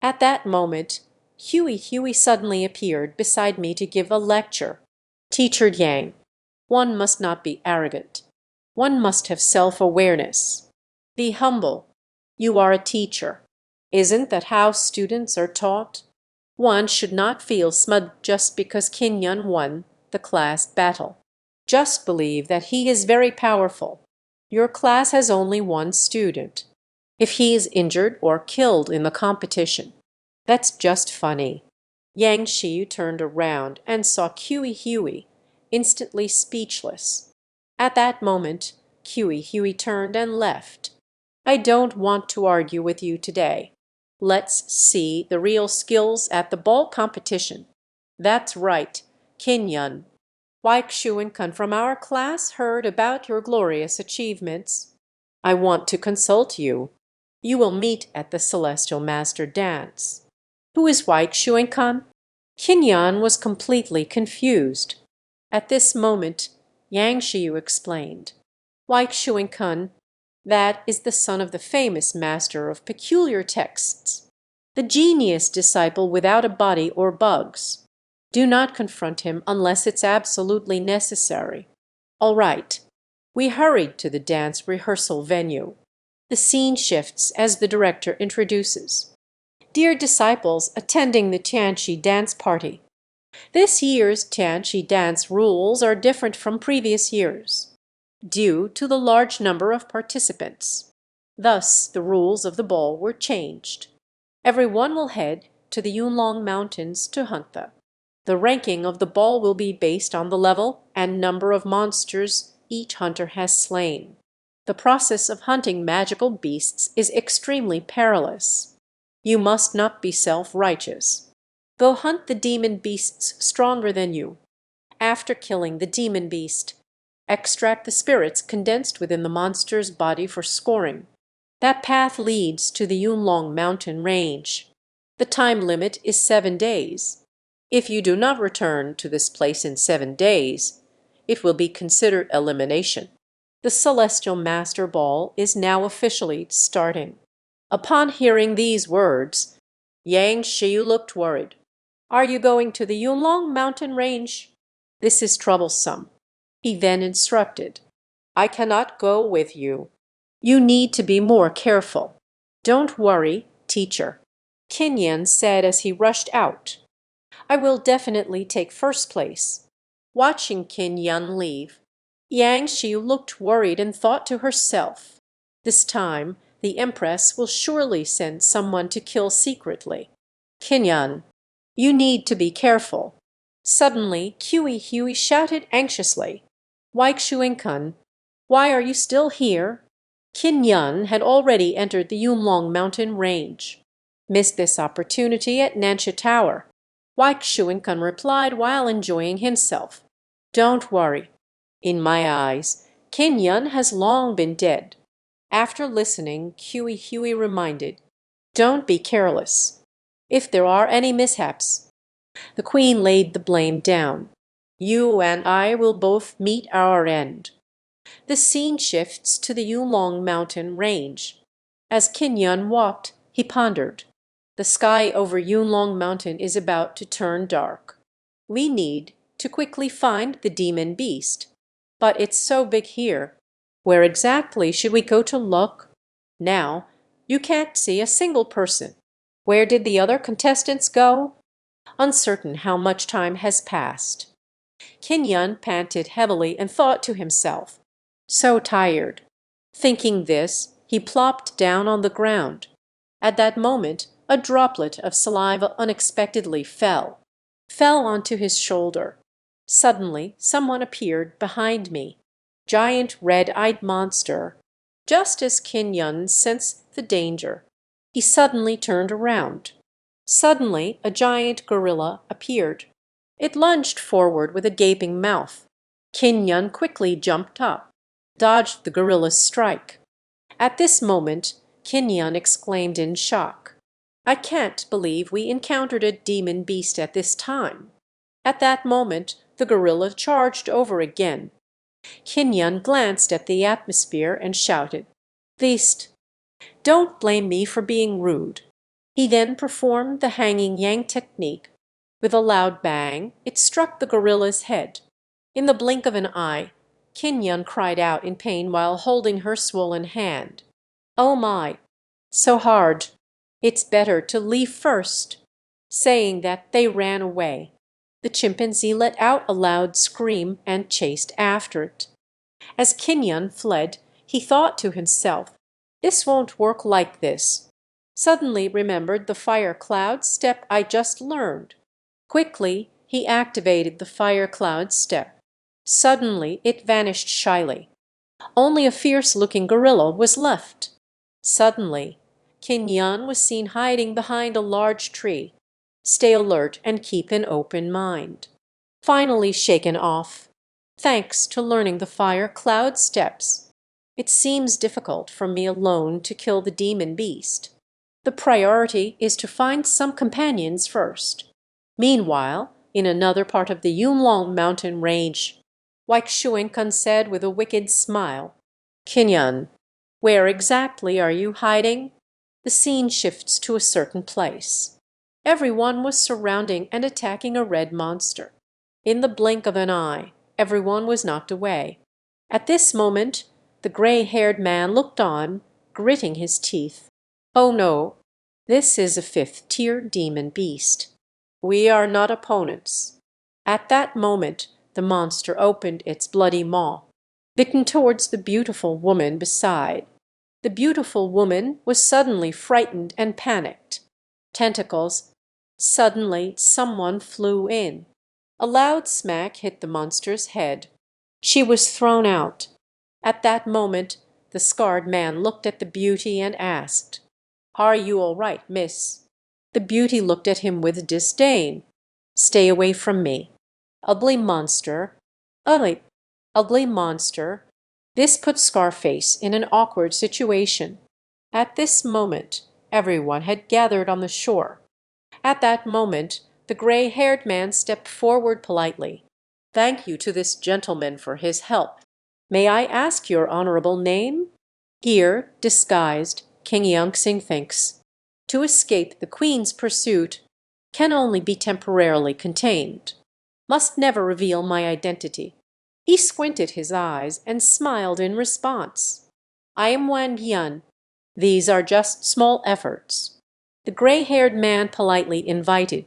At that moment, Huey suddenly appeared beside me to give a lecture. Teacher Yang, one must not be arrogant. One must have self-awareness. Be humble. You are a teacher. Isn't that how students are taught? One should not feel smug just because Qin Yun won the class battle. Just believe that he is very powerful. Your class has only one student. If he is injured or killed in the competition, that's just funny. Yang Xiu turned around and saw Huey, instantly speechless. At that moment, Huey turned and left. I don't want to argue with you today. Let's see the real skills at the ball competition. That's right, Qin Yun. Wai Kun from our class heard about your glorious achievements. I want to consult you. You will meet at the Celestial Master dance. Who is Wai Kun? Qin Yan was completely confused. At this moment, Yang Xiu explained. Wai Kun, that is the son of the famous master of peculiar texts, the genius disciple without a body or bugs. Do not confront him unless it's absolutely necessary. All right. We hurried to the dance rehearsal venue. The scene shifts as the director introduces. Dear disciples attending the Tianqi dance party. This year's Tianqi dance rules are different from previous years, due to the large number of participants. Thus, the rules of the ball were changed. Everyone will head to the Yunlong Mountains to hunt them. The ranking of the ball will be based on the level and number of monsters each hunter has slain. The process of hunting magical beasts is extremely perilous. You must not be self-righteous. Go hunt the demon beasts stronger than you. After killing the demon beast, extract the spirits condensed within the monster's body for scoring. That path leads to the Yunlong mountain range. The time limit is 7 days. If you do not return to this place in 7 days, it will be considered elimination. The Celestial Master Ball is now officially starting. Upon hearing these words, Yang Xiu looked worried. Are you going to the Yunlong mountain range? This is troublesome. He then instructed. I cannot go with you. You need to be more careful. Don't worry, teacher, Qin Yan said as he rushed out. I will definitely take first place. Watching Qin Yan leave, Yang Xiu looked worried and thought to herself, this time the Empress will surely send someone to kill secretly. Qin Yan, you need to be careful. Suddenly, Huey shouted anxiously, Wai Kun, why are you still here? Qin Yan had already entered the Yunlong mountain range. Missed this opportunity at Nansha Tower. Wai Kun replied while enjoying himself. Don't worry. In my eyes, Qin Yun has long been dead. After listening, Huey reminded, don't be careless. If there are any mishaps, the queen laid the blame down. You and I will both meet our end. The scene shifts to the Yulong mountain range. As Qin Yun walked, he pondered. The sky over Yunlong mountain is about to turn dark. We need to quickly find the demon beast. But it's so big here. Where exactly should we go to look? Now, you can't see a single person. Where did the other contestants go? Uncertain how much time has passed. Qin Yun panted heavily and thought to himself, so tired. Thinking this, he plopped down on the ground. At that moment, a droplet of saliva unexpectedly fell onto his shoulder. Suddenly, someone appeared behind me. Giant red-eyed monster. Just as Qin Yun sensed the danger, he suddenly turned around. Suddenly, a giant gorilla appeared. It lunged forward with a gaping mouth. Qin Yun quickly jumped up, dodged the gorilla's strike. At this moment, Qin Yun exclaimed in shock, I can't believe we encountered a demon beast at this time. At that moment, the gorilla charged over again. Qin Yun glanced at the atmosphere and shouted, "Beast, don't blame me for being rude." He then performed the hanging yang technique. With a loud bang, it struck the gorilla's head. In the blink of an eye, Qin Yun cried out in pain while holding her swollen hand. "Oh my, so hard. It's better to leave first." Saying that, they ran away. The chimpanzee let out a loud scream and chased after it. As Qin Yun fled, he thought to himself, "This won't work like this." Suddenly remembered the fire cloud step I just learned. Quickly, he activated the fire cloud step. Suddenly, it vanished shyly. Only a fierce-looking gorilla was left. Suddenly, Qin Yun was seen hiding behind a large tree. Stay alert and keep an open mind. Finally shaken off, thanks to learning the fire cloud steps. It seems difficult for me alone to kill the demon beast. The priority is to find some companions first. Meanwhile, in another part of the Yunlong mountain range, Wijk Shuenkun said with a wicked smile, "Qin Yun, where exactly are you hiding?" The scene shifts to a certain place. Everyone was surrounding and attacking a red monster. In the blink of an eye, everyone was knocked away. At this moment, the gray-haired man looked on, gritting his teeth. "Oh no, this is a fifth-tier demon beast. We are not opponents." At that moment, the monster opened its bloody maw, bitten towards the beautiful woman beside. The beautiful woman was suddenly frightened and panicked. Tentacles. Suddenly, someone flew in. A loud smack hit the monster's head. She was thrown out. At that moment, the scarred man looked at the beauty and asked, "Are you all right, miss?" The beauty looked at him with disdain. "Stay away from me. Ugly monster. Ugly, ugly monster." This put Scarface in an awkward situation. At this moment, everyone had gathered on the shore. At that moment, the gray-haired man stepped forward politely. "Thank you to this gentleman for his help. May I ask your honorable name?" Here, disguised, King Yongxing thinks, "To escape the queen's pursuit can only be temporarily contained. Must never reveal my identity." He squinted his eyes and smiled in response. "I am Wang Yan. These are just small efforts." The gray-haired man politely invited,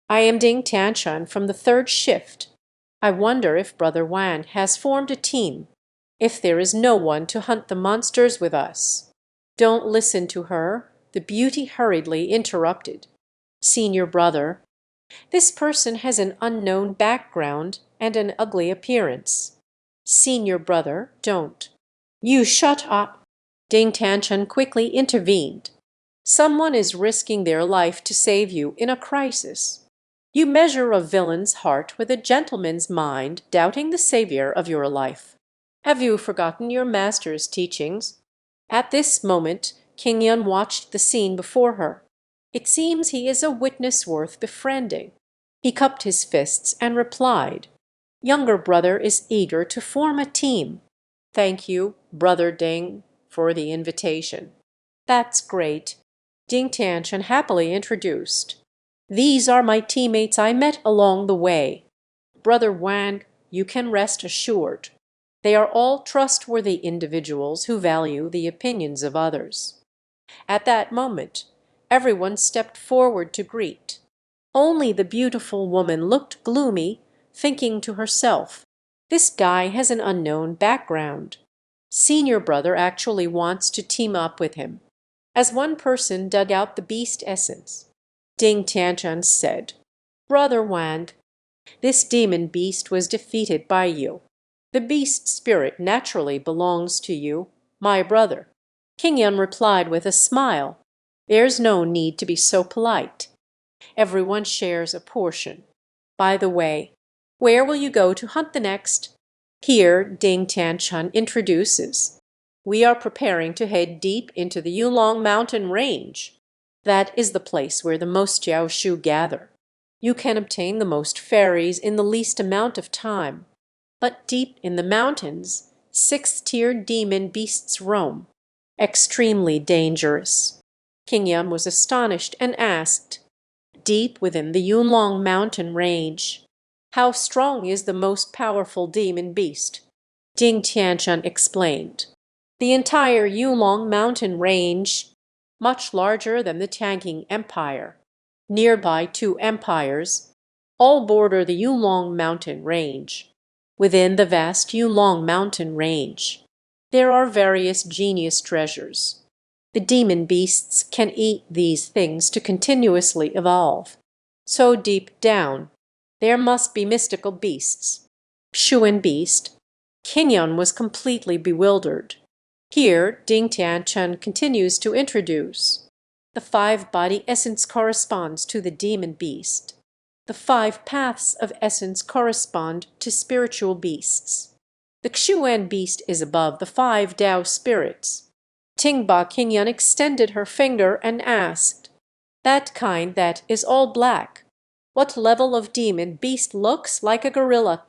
"I am Ding Tianshan from the third shift. I wonder if Brother Wan has formed a team, if there is no one to hunt the monsters with us." "Don't listen to her," the beauty hurriedly interrupted. "Senior brother, this person has an unknown background and an ugly appearance. Senior brother, don't." "You shut up." Ding Tianshan quickly intervened. "Someone is risking their life to save you in a crisis. You measure a villain's heart with a gentleman's mind, doubting the savior of your life. Have you forgotten your master's teachings?" At this moment, King Yun watched the scene before her. It seems he is a witness worth befriending. He cupped his fists and replied, "Younger brother is eager to form a team. Thank you, brother Ding, for the invitation." "That's great." Ding Tianshan happily introduced. "These are my teammates I met along the way. Brother Wang, you can rest assured. They are all trustworthy individuals who value the opinions of others." At that moment, everyone stepped forward to greet. Only the beautiful woman looked gloomy, thinking to herself, "This guy has an unknown background. Senior brother actually wants to team up with him." As one person dug out the beast essence, Ding Tianshan said, "Brother Wang, this demon beast was defeated by you. The beast spirit naturally belongs to you, my brother." King Yun replied with a smile, "There's no need to be so polite. Everyone shares a portion. By the way, where will you go to hunt the next?" Here Ding Tianshan introduces, "We are preparing to head deep into the Yulong mountain range. That is the place where the most Jiaoshu gather. You can obtain the most fairies in the least amount of time. but deep in the mountains, six-tiered demon beasts roam, extremely dangerous. King Yun was astonished and asked, "Deep within the Yunlong mountain range, how strong is the most powerful demon beast?" Ding Tianchun explained, "The entire Yulong mountain range, much larger than the Tangking Empire. Nearby two empires, all border the Yulong mountain range. Within the vast Yulong mountain range, there are various genius treasures. The demon beasts can eat these things to continuously evolve. So deep down, there must be mystical beasts." Shuan beast. King Yun was completely bewildered. Here Ding Tianchun continues to introduce. The five-body essence corresponds to the demon beast. The five paths of essence correspond to spiritual beasts. The Xuan beast is above the five Tao spirits. Tingba Qingyun extended her finger and asked, "That kind that is all black, what level of demon beast looks like a gorilla?"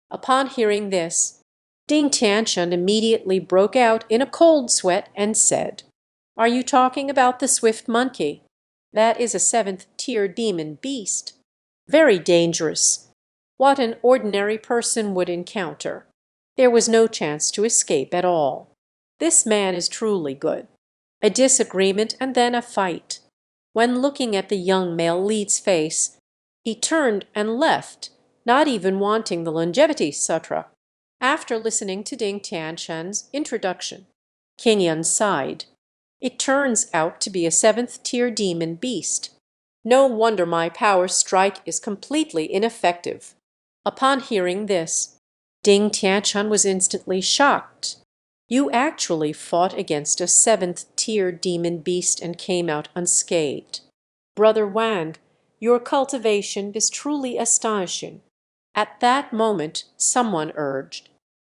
Upon hearing this, Ding Tianchun immediately broke out in a cold sweat and said, "Are you talking about the swift monkey? That is a seventh-tier demon beast. Very dangerous. What an ordinary person would encounter. There was no chance to escape at all. This man is truly good." A disagreement and then a fight. When looking at the young male lead's face, he turned and left, not even wanting the Longevity Sutra. After listening to Ding Tianchun's introduction, King Yun sighed. "It turns out to be a seventh-tier demon beast. No wonder my power strike is completely ineffective." Upon hearing this, Ding Tianchun was instantly shocked. "You actually fought against a seventh-tier demon beast and came out unscathed. Brother Wang, your cultivation is truly astonishing." At that moment, someone urged,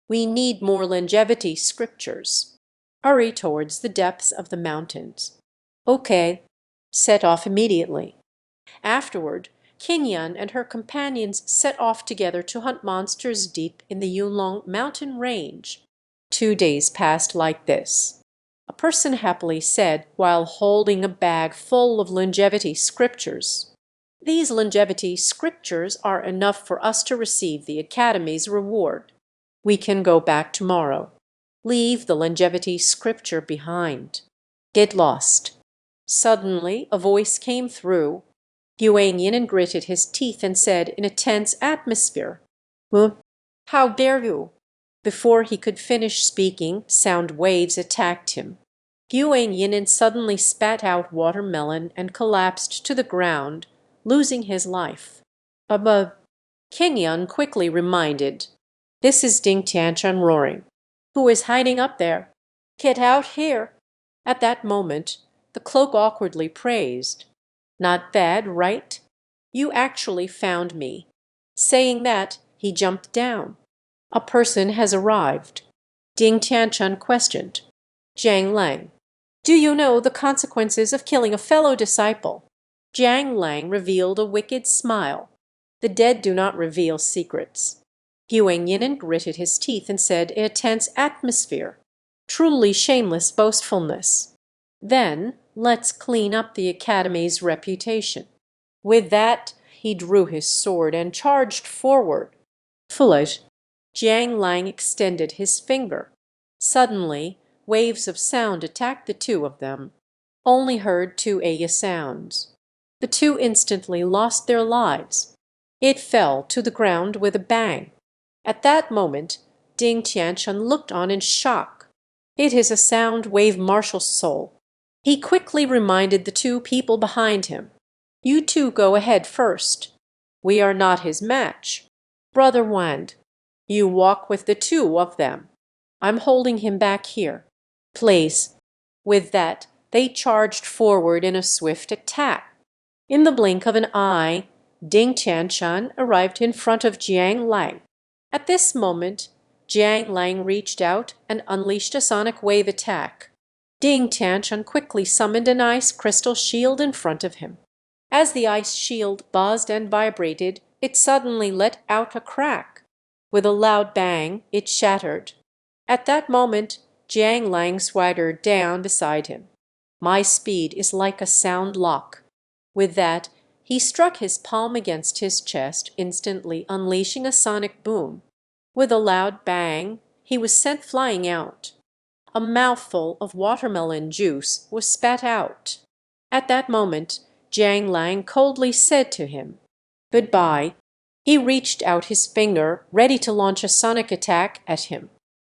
"We need more longevity scriptures. Hurry towards the depths of the mountains." "Okay." Set off immediately. Afterward, King Yun and her companions set off together to hunt monsters deep in the Yulong mountain range. 2 days passed like this. A person happily said while holding a bag full of longevity scriptures, "These longevity scriptures are enough for us to receive the Academy's reward. We can go back tomorrow. Leave the longevity scripture behind. Get lost." Suddenly a voice came through. Yuan Yin gritted his teeth and said in a tense atmosphere, "How dare you?" Before he could finish speaking, sound waves attacked him. Yuan Yin suddenly spat out watermelon and collapsed to the ground, losing his life. Above, King Yun quickly reminded, "This is Ding Tianchun roaring. Who is hiding up there? Get out here." At that moment, the cloak awkwardly praised, "Not bad, right? You actually found me." Saying that, he jumped down. "A person has arrived." Ding Tianchun questioned, "Jiang Lang, do you know the consequences of killing a fellow disciple?" Jiang Lang revealed a wicked smile. The dead do not reveal secrets. Huang Yin gritted his teeth and said in a tense atmosphere, "Truly shameless boastfulness. Then let's clean up the Academy's reputation." With that, he drew his sword and charged forward. Foolish. Jiang Lang extended his finger. Suddenly, waves of sound attacked the two of them. Only heard two Aya sounds. The two instantly lost their lives. It fell to the ground with a bang. At that moment, Ding Tianchun looked on in shock. "It is a sound wave martial soul." He quickly reminded the two people behind him, "You two go ahead first. We are not his match. Brother Wang, you walk with the two of them. I'm holding him back here. Please." With that, they charged forward in a swift attack. In the blink of an eye, Ding Tianchun arrived in front of Jiang Lang. At this moment, Jiang Lang reached out and unleashed a sonic wave attack. Ding Tianchun quickly summoned an ice crystal shield in front of him. As the ice shield buzzed and vibrated, it suddenly let out a crack. With a loud bang, it shattered. At that moment, Jiang Lang swaggered down beside him. My speed is like a sound lock. With that, he struck his palm against his chest, instantly unleashing a sonic boom. With a loud bang, he was sent flying out. A mouthful of watermelon juice was spat out. At that moment, Jiang Lang coldly said to him, "Goodbye." He reached out his finger, ready to launch a sonic attack at him.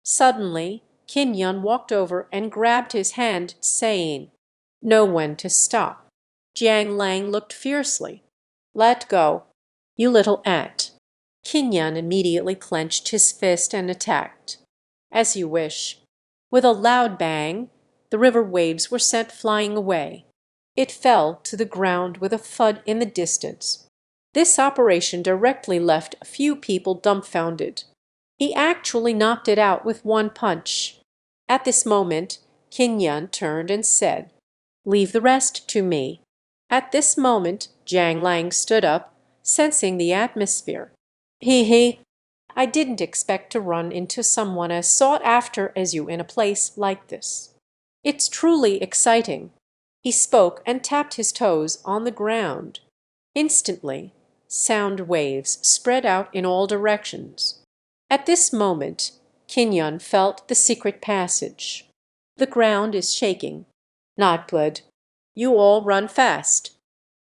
Suddenly, Qin Yun walked over and grabbed his hand, saying, "Know when to stop." Jiang Lang looked fiercely. "Let go, you little ant." Qin Yun immediately clenched his fist and attacked. "As you wish." With a loud bang, the river waves were sent flying away. It fell to the ground with a thud in the distance. This operation directly left a few people dumbfounded. He actually knocked it out with one punch. At this moment, Qin Yun turned and said, "Leave the rest to me." At this moment, Jiang Lang stood up, sensing the atmosphere. He, I didn't expect to run into someone as sought after as you in a place like this. It's truly exciting." He spoke and tapped his toes on the ground. Instantly, sound waves spread out in all directions. At this moment, Qin Yun felt the secret passage. "The ground is shaking. Not good. You all run fast."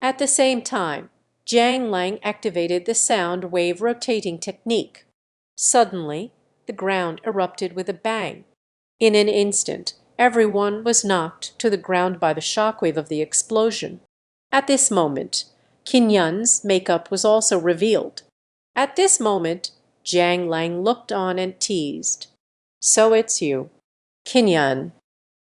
At the same time, Jiang Lang activated the sound wave rotating technique. Suddenly, the ground erupted with a bang. In an instant, everyone was knocked to the ground by the shockwave of the explosion. At this moment, Qin Yun's makeup was also revealed. At this moment, Jiang Lang looked on and teased. "So it's you, Qin Yun,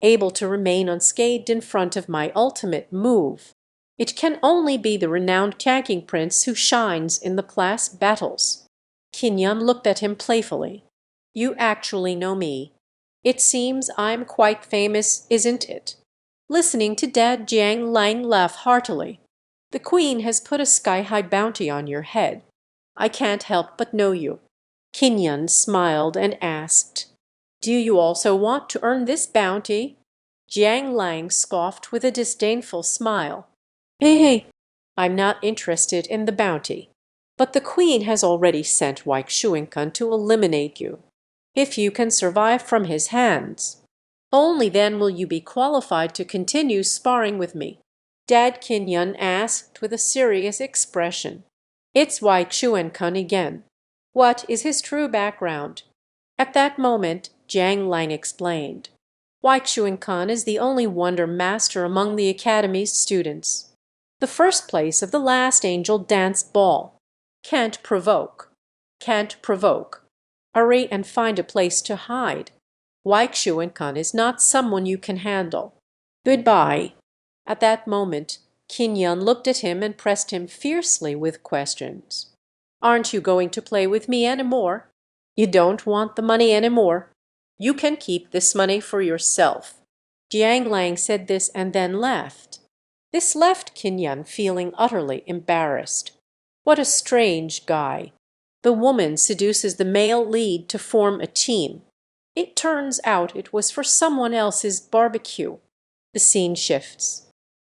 able to remain unscathed in front of my ultimate move. It can only be the renowned tanking prince who shines in the class battles." Qin Yun looked at him playfully. "You actually know me. It seems I'm quite famous, isn't it?" Listening to Dad, Jiang Lang laughed heartily. "The Queen has put a sky-high bounty on your head. I can't help but know you." Qin Yun smiled and asked, "Do you also want to earn this bounty?" Jiang Lang scoffed with a disdainful smile. "Hey, I'm not interested in the bounty. But the Queen has already sent Weixuincun to eliminate you. If you can survive from his hands, only then will you be qualified to continue sparring with me." Dad Qin Yun asked with a serious expression. "It's Weixuincun again. What is his true background?" At that moment, Jiang Lang explained. "Weixuincun is the only wonder master among the Academy's students. The first place of the last angel dance ball. Can't provoke. Can't provoke. Hurry and find a place to hide. Weixuincun is not someone you can handle. Goodbye." At that moment, Qin Yun looked at him and pressed him fiercely with questions. "Aren't you going to play with me anymore? You don't want the money anymore? You can keep this money for yourself." Jiang Lang said this and then laughed. This left Qin Yun feeling utterly embarrassed. What a strange guy. The woman seduces the male lead to form a team. It turns out it was for someone else's barbecue. The scene shifts.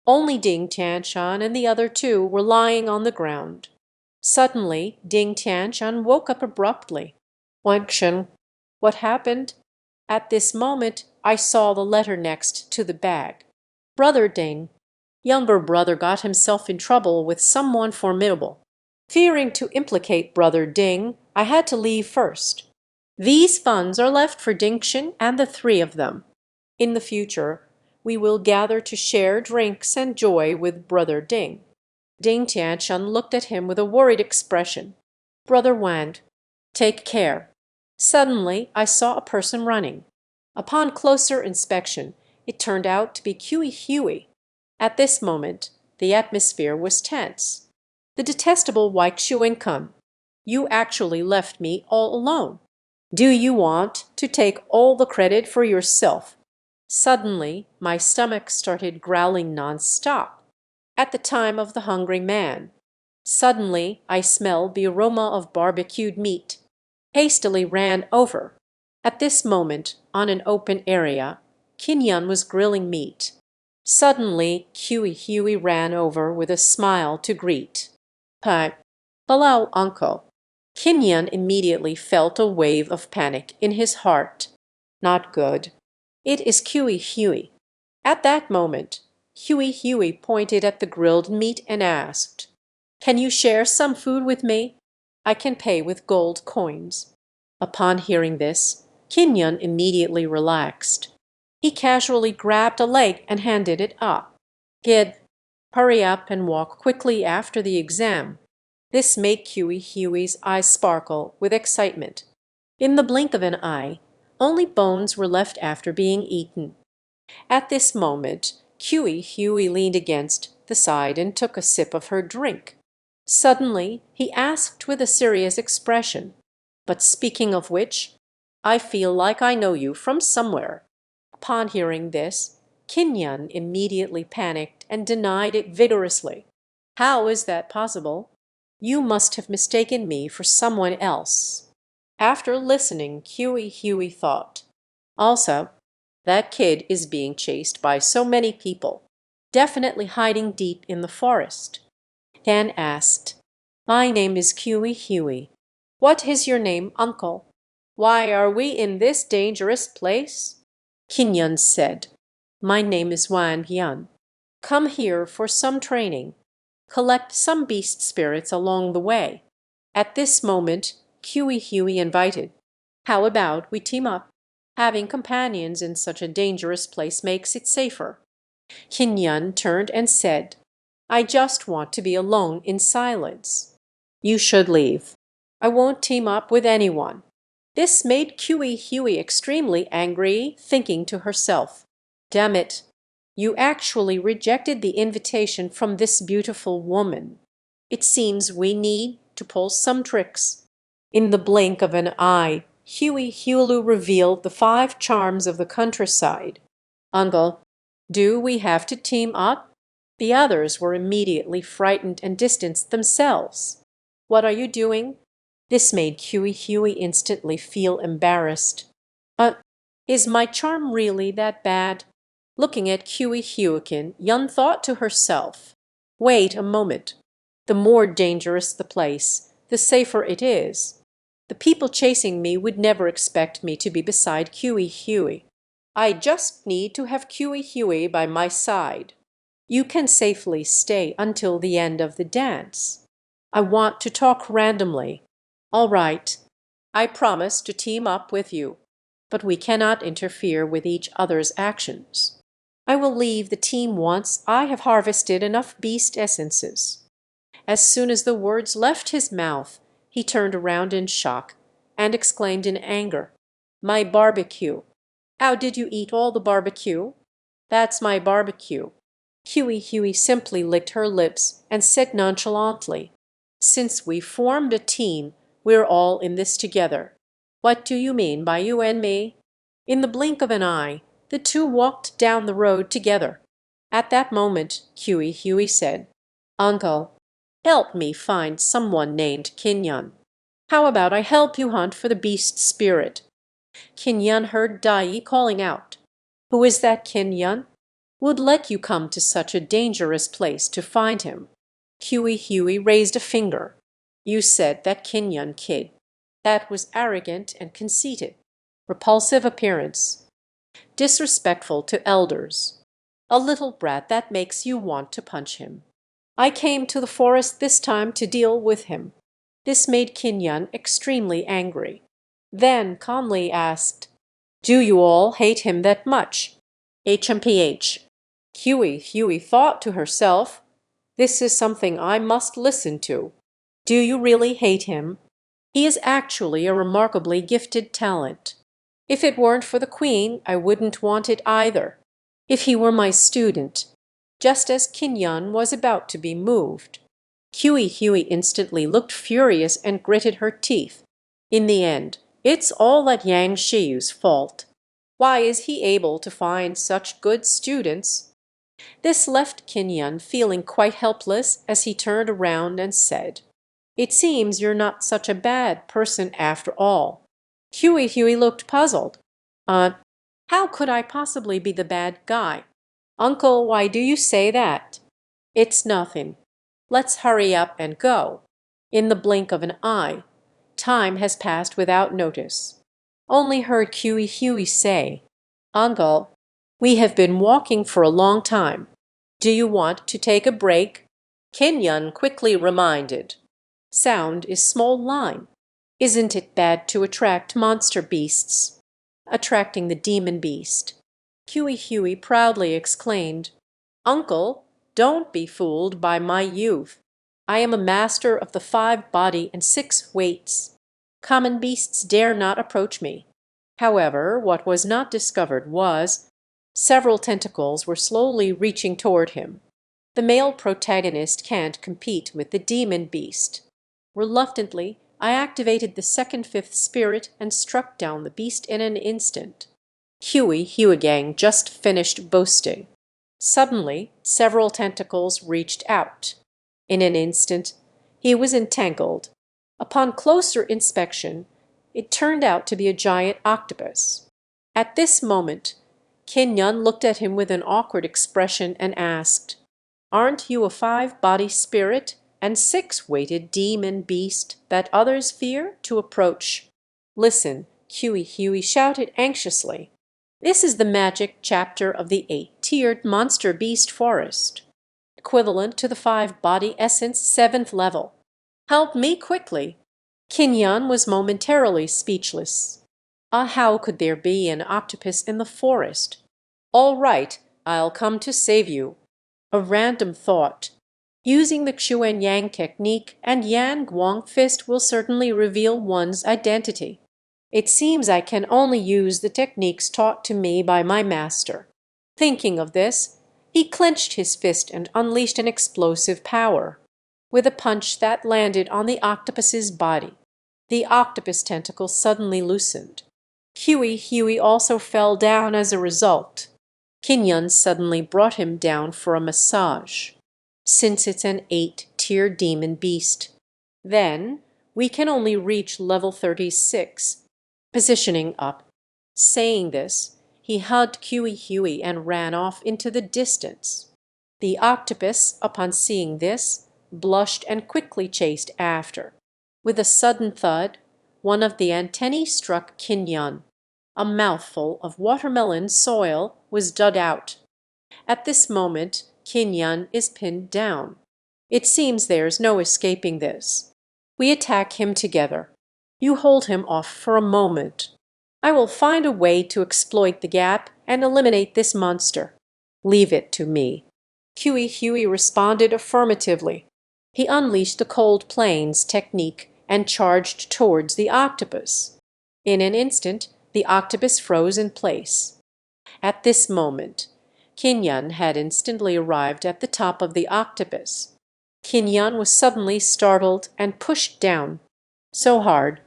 Only Ding Tianshan and the other two were lying on the ground. Suddenly, Ding Tianshan woke up abruptly. "Wangsheng, what happened?" At this moment, I saw the letter next to the bag. "Brother Ding, younger brother got himself in trouble with someone formidable. Fearing to implicate brother Ding, I had to leave first. These funds are left for Dingxin and the three of them. In the future, we will gather to share drinks and joy with brother Ding." Ding Tianshan looked at him with a worried expression. "Brother Wang, take care." Suddenly, I saw a person running. Upon closer inspection, it turned out to be Kui Hui. At this moment, the atmosphere was tense. "The detestable Weixuincun, you actually left me all alone. Do you want to take all the credit for yourself?" Suddenly, my stomach started growling non-stop, at the time of the hungry man. Suddenly, I smelled the aroma of barbecued meat. hastily ran over. At this moment, on an open area, Kinyan was grilling meat. Suddenly, Huey ran over with a smile to greet. "Hi. Hello, uncle." Kinyan immediately felt a wave of panic in his heart. Not good. It is Huey. At that moment, Huey pointed at the grilled meat and asked, "Can you share some food with me? I can pay with gold coins." Upon hearing this, Kinyan immediately relaxed. He casually grabbed a leg and handed it up. "Kid, hurry up and walk quickly after the exam." This made Huey's eyes sparkle with excitement. In the blink of an eye, only bones were left after being eaten. At this moment, Huey leaned against the side and took a sip of her drink. Suddenly, he asked with a serious expression, "But speaking of which, I feel like I know you from somewhere." Upon hearing this, Kinyan immediately panicked and denied it vigorously. "How is that possible? You must have mistaken me for someone else." After listening, Huey thought, "Also, that kid is being chased by so many people, definitely hiding deep in the forest." Then asked, "My name is Huey. What is your name, uncle? Why are we in this dangerous place?" Kinyan said, "My name is Wan Yan. Come here for some training. Collect some beast spirits along the way." At this moment, Huey invited, "How about we team up? Having companions in such a dangerous place makes it safer." Kinyan turned and said, "I just want to be alone in silence." "You should leave. I won't team up with anyone." This made Huey extremely angry, thinking to herself, "Damn it, you actually rejected the invitation from this beautiful woman. It seems we need to pull some tricks." In the blink of an eye, Huey revealed the 5 charms of the countryside. "Uncle, do we have to team up?" The others were immediately frightened and distanced themselves. "What are you doing?" This made Huey instantly feel embarrassed. Is my charm really that bad?" Looking at Yun thought to herself, "Wait a moment. The more dangerous the place, the safer it is. The people chasing me would never expect me to be beside Huey. I just need to have Huey by my side. You can safely stay until the end of the dance. I want to talk randomly. All right, I promise to team up with you, but we cannot interfere with each other's actions. I will leave the team once I have harvested enough beast essences." As soon as the words left his mouth, he turned around in shock and exclaimed in anger, "My barbecue! How did you eat all the barbecue?" "That's my barbecue." Huey simply licked her lips and said nonchalantly, "Since we formed a team, we're all in this together. What do you mean by you and me?" In the blink of an eye, the two walked down the road together. At that moment, Huey said, "Uncle, help me find someone named Kinyan. How about I help you hunt for the beast spirit?" Kinyan heard Dai calling out, "Who is that Kinyan? Would let you come to such a dangerous place to find him?" Huey raised a finger. "You said that Kinyan kid. That was arrogant and conceited. Repulsive appearance. Disrespectful to elders. A little brat that makes you want to punch him. I came to the forest this time to deal with him." This made Kinyan extremely angry. Then calmly asked, "Do you all hate him that much?" HMPH. Huey thought to herself, "This is something I must listen to. Do you really hate him? He is actually a remarkably gifted talent. If it weren't for the queen, I wouldn't want it either. If he were my student," just as Kinyan was about to be moved. Huey instantly looked furious and gritted her teeth. "In the end, it's all that Yang Shiyu's fault. Why is he able to find such good students?" This left Kinyan feeling quite helpless as he turned around and said, It seems you're not such a bad person after all." Huey looked puzzled. Uh, how could I possibly be the bad guy? Uncle, why do you say that? It's nothing. Let's hurry up and go. In the blink of an eye, time has passed without notice. Only heard Huey say, "Uncle, we have been walking for a long time. Do you want to take a break?" Kinyon quickly reminded. Sound is small line. Isn't it bad to attract monster beasts? Attracting the demon beast. Huey proudly exclaimed, "Uncle, don't be fooled by my youth. I am a master of the 5 body and 6 weights. Common beasts dare not approach me." However, what was not discovered was several tentacles were slowly reaching toward him. The male protagonist can't compete with the demon beast. Reluctantly, I activated the second fifth spirit and struck down the beast in an instant. Huigang just finished boasting. Suddenly, several tentacles reached out. In an instant, he was entangled. Upon closer inspection, it turned out to be a giant octopus. At this moment, Kinyon looked at him with an awkward expression and asked, "Aren't you a 5-body spirit and 6-weighted demon beast that others fear to approach?" "Listen," Huey shouted anxiously. "This is the magic chapter of the 8-tiered monster beast forest, equivalent to the 5-body essence 7th level. Help me quickly." Kinyon was momentarily speechless. How could there be an octopus in the forest? "All right, I'll come to save you." A random thought. Using the Xuan Yang technique and Yan Guang fist will certainly reveal one's identity. It seems I can only use the techniques taught to me by my master. Thinking of this, he clenched his fist and unleashed an explosive power. With a punch that landed on the octopus's body, the octopus tentacle suddenly loosened. Huey also fell down as a result. Kinyon suddenly brought him down for a massage. Since it's an 8-tier demon beast, then we can only reach level 36. Positioning up. Saying this, he hugged Huey and ran off into the distance. The octopus, upon seeing this, blushed and quickly chased after. With a sudden thud, one of the antennae struck Kinyon. A mouthful of watermelon soil was dug out. At this moment, Kinyon is pinned down. It seems there's no escaping this. We attack him together. You hold him off for a moment. I will find a way to exploit the gap and eliminate this monster. Leave it to me." Huey responded affirmatively. He unleashed the cold plains technique and charged towards the octopus. In an instant, the octopus froze in place. At this moment, Kinyon had instantly arrived at the top of the octopus. Kinyon was suddenly startled and pushed down. So hard.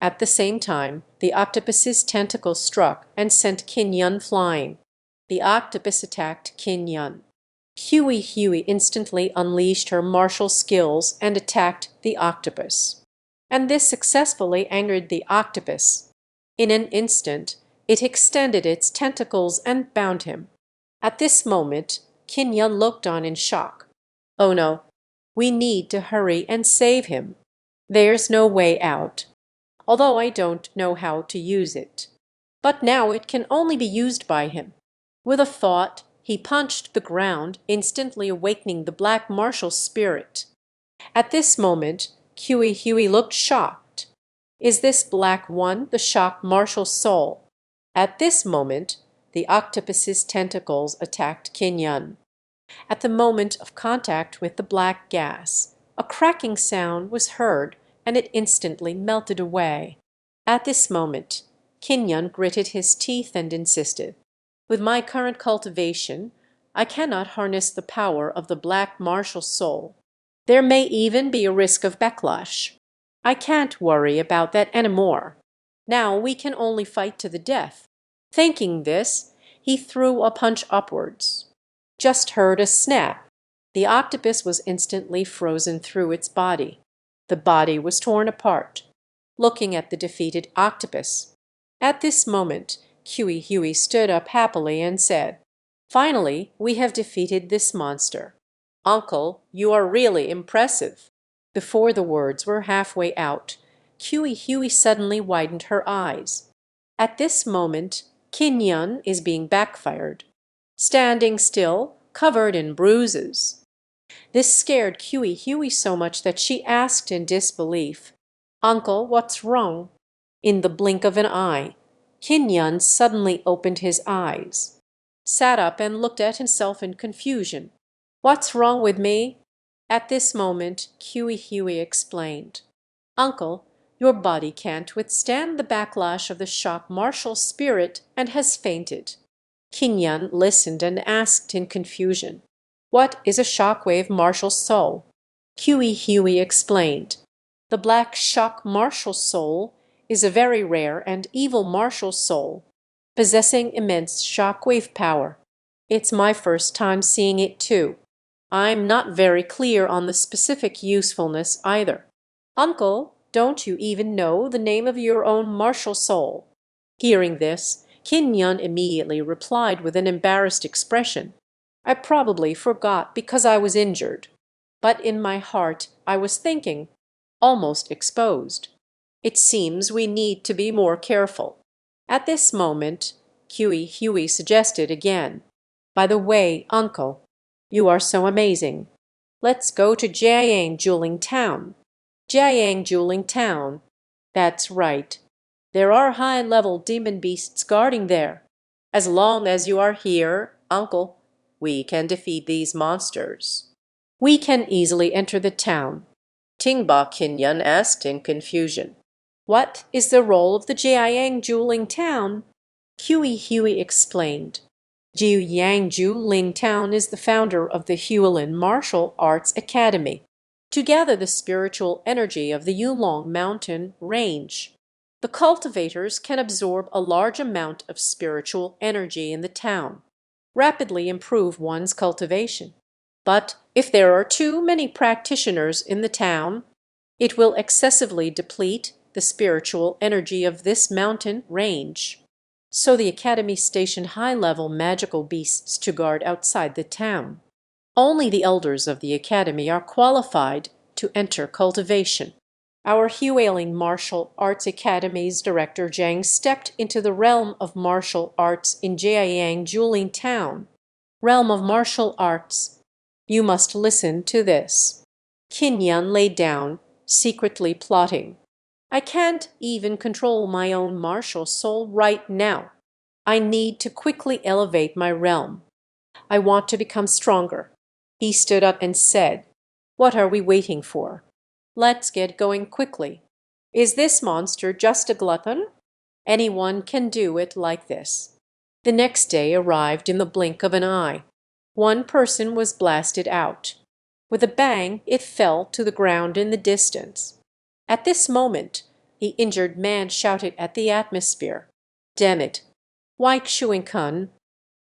At the same time, the octopus's tentacle struck and sent Kinyon flying. The octopus attacked Kinyon. Huey instantly unleashed her martial skills and attacked the octopus. And this successfully angered the octopus. In an instant, it extended its tentacles and bound him. At this moment, Kinyon looked on in shock. "Oh no, we need to hurry and save him. There's no way out, although I don't know how to use it. But now it can only be used by him." With a thought, he punched the ground, instantly awakening the black martial spirit. At this moment, Huey looked shocked. Is this black one the shocked martial soul? At this moment, the octopus's tentacles attacked Kinyon. At the moment of contact with the black gas, a cracking sound was heard and it instantly melted away. At this moment, Kinyon gritted his teeth and insisted, "With my current cultivation, I cannot harness the power of the black martial soul. There may even be a risk of backlash. I can't worry about that anymore. Now we can only fight to the death." Thinking this, he threw a punch upwards. Just heard a snap. The octopus was instantly frozen through its body. The body was torn apart, looking at the defeated octopus. At this moment, Huey stood up happily and said, "Finally, we have defeated this monster. Uncle, you are really impressive." Before the words were halfway out, Huey suddenly widened her eyes. At this moment, Kin Yun is being backfired, standing still, covered in bruises. This scared Huey so much that she asked in disbelief, "Uncle, what's wrong?" In the blink of an eye, Kin Yun suddenly opened his eyes, sat up and looked at himself in confusion. "What's wrong with me?" At this moment, Huey explained, "Uncle, your body can't withstand the backlash of the shock martial spirit and has fainted." Kin Yun listened and asked in confusion, "What is a shockwave martial soul?" Huey explained, "The black shock martial soul is a very rare and evil martial soul, possessing immense shockwave power. It's my first time seeing it too. I'm not very clear on the specific usefulness either." "Uncle, don't you even know the name of your own martial soul?" Hearing this, Kin Yun immediately replied with an embarrassed expression, "I probably forgot because I was injured. But in my heart I was thinking, almost exposed, it seems we need to be more careful." At this moment, Huey suggested again, "By the way, uncle, you are so amazing. Let's go to Jiangjuling town." Jiangjuling town. That's right. There are high-level demon beasts guarding there. As long as you are here, uncle, we can defeat these monsters. We can easily enter the town. Tingba Kinyan asked in confusion, "What is the role of the Jiangjuling town?" Huey explained, Jiangjuling town is the founder of the Hualin Martial Arts Academy, to gather the spiritual energy of the Yulong mountain range. The cultivators can absorb a large amount of spiritual energy in the town, rapidly improve one's cultivation. But if there are too many practitioners in the town, it will excessively deplete the spiritual energy of this mountain range. So the Academy stationed high-level magical beasts to guard outside the town. Only the elders of the Academy are qualified to enter cultivation. Our Hualin Martial Arts Academy's director Zhang stepped into the realm of martial arts in Jiangjuling town. Realm of martial arts. You must listen to this. Kin Yun lay down, secretly plotting. I can't even control my own martial soul right now. I need to quickly elevate my realm. I want to become stronger. He stood up and said, "What are we waiting for? Let's get going quickly. Is this monster just a glutton? Anyone can do it like this." The next day arrived in the blink of an eye. One person was blasted out. With a bang, it fell to the ground in the distance. At this moment, the injured man shouted at the atmosphere, "Damn it! Wai Shuing-kun,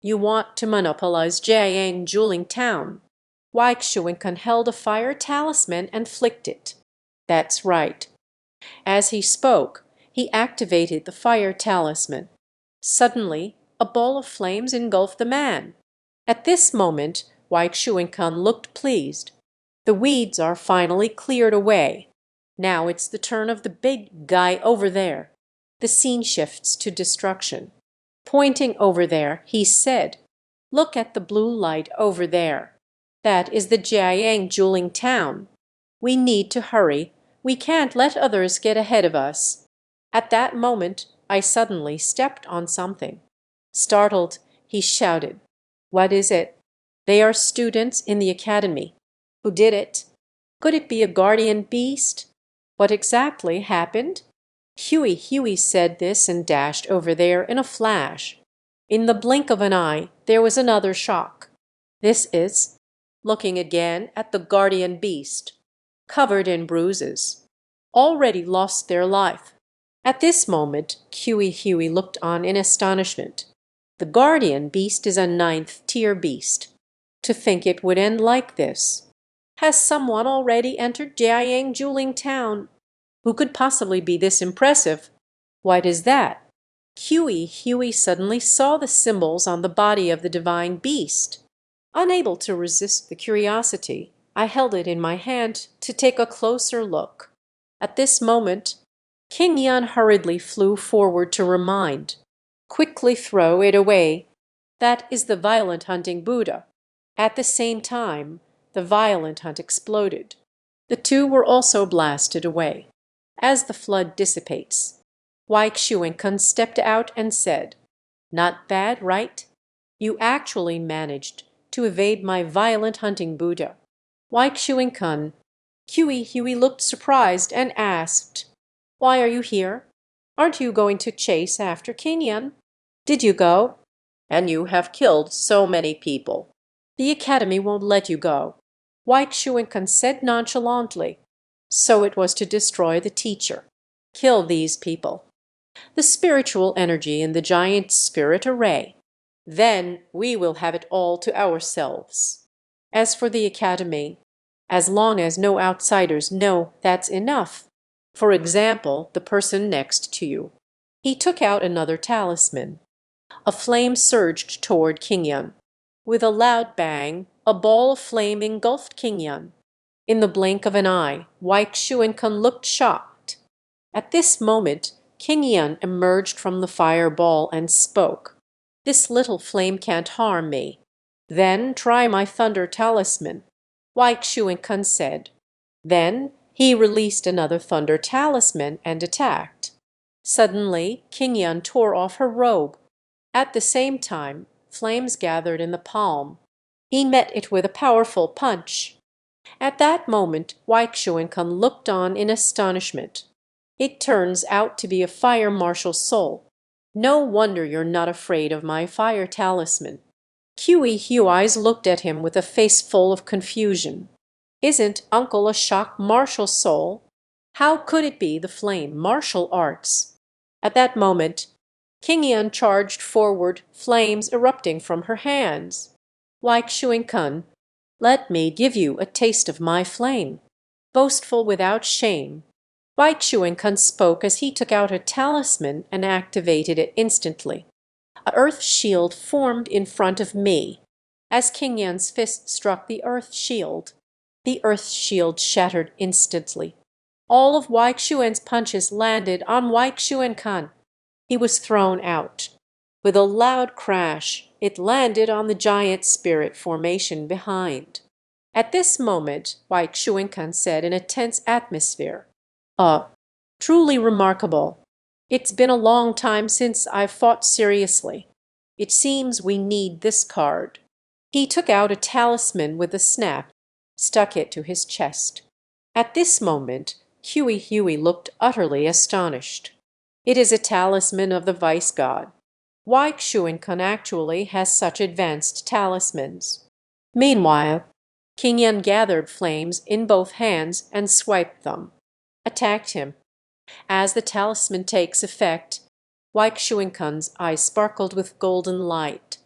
you want to monopolize Jiangjuling town." Wai Shuing-kun held a fire talisman and flicked it. That's right. As he spoke, he activated the fire talisman. Suddenly, a ball of flames engulfed the man. At this moment, Wai Shuing-kun looked pleased. The weeds are finally cleared away. Now it's the turn of the big guy over there. The scene shifts to destruction. Pointing over there, he said, "Look at the blue light over there. That is the Jiangjuling town. We need to hurry. We can't let others get ahead of us." At that moment, I suddenly stepped on something. Startled, he shouted, "What is it?" "They are students in the academy." "Who did it?" "Could it be a guardian beast?" "What exactly happened?" Huey said this and dashed over there in a flash. In the blink of an eye, there was another shock. This is, looking again at the guardian beast, covered in bruises, already lost their life. At this moment, Huey looked on in astonishment. The guardian beast is a 9th tier beast. To think it would end like this. Has someone already entered Jiayang Juling town? Who could possibly be this impressive? What is that? Huey suddenly saw the symbols on the body of the divine beast. Unable to resist the curiosity, I held it in my hand to take a closer look. At this moment, King Yan hurriedly flew forward to remind. Quickly throw it away. That is the violent hunting Buddha. At the same time, the violent hunt exploded. The two were also blasted away. As the flood dissipates, Wai Xuan stepped out and said, "Not bad, right? You actually managed to evade my violent hunting Buddha." Wai Xuan, Huey looked surprised and asked, "Why are you here? Aren't you going to chase after King Yan? Did you go? And you have killed so many people. The academy won't let you go." Wai Xuan said nonchalantly, "So it was to destroy the teacher. Kill these people. The spiritual energy in the giant spirit array. Then we will have it all to ourselves. As for the academy, as long as no outsiders know, that's enough. For example, the person next to you." He took out another talisman. A flame surged toward King Yan. With a loud bang, a ball of flame engulfed King Yan. In the blink of an eye, Wai Xuan looked shocked. At this moment, King Yan emerged from the fireball and spoke. "This little flame can't harm me." "Then try my thunder talisman," Wai Xuan said. Then he released another thunder talisman and attacked. Suddenly, King Yan tore off her robe. At the same time, flames gathered in the palm. He met it with a powerful punch. At that moment, Wai Xuan looked on in astonishment. "It turns out to be a fire martial soul. No wonder you're not afraid of my fire talisman." Huey's looked at him with a face full of confusion. "Isn't uncle a shock martial soul? How could it be the flame martial arts?" At that moment, King Yan charged forward, flames erupting from her hands. "Wai Xuan, let me give you a taste of my flame." Boastful without shame, Wai Xuan spoke as he took out a talisman and activated it instantly. A earth shield formed in front of me. As King Yan's fist struck the earth shield shattered instantly. All of Wai Xuan's punches landed on Wai Xuan. He was thrown out. With a loud crash, it landed on the giant spirit formation behind. At this moment, Wai Xuan said in a tense atmosphere, truly remarkable. It's been a long time since I've fought seriously. It seems we need this card." He took out a talisman with a snap, stuck it to his chest. At this moment, Huey looked utterly astonished. "It is a talisman of the vice god. Wai Xuan actually has such advanced talismans." Meanwhile, King Yan gathered flames in both hands and swiped them. Attacked him. As the talisman takes effect, Wai Xuan's eyes sparkled with golden light.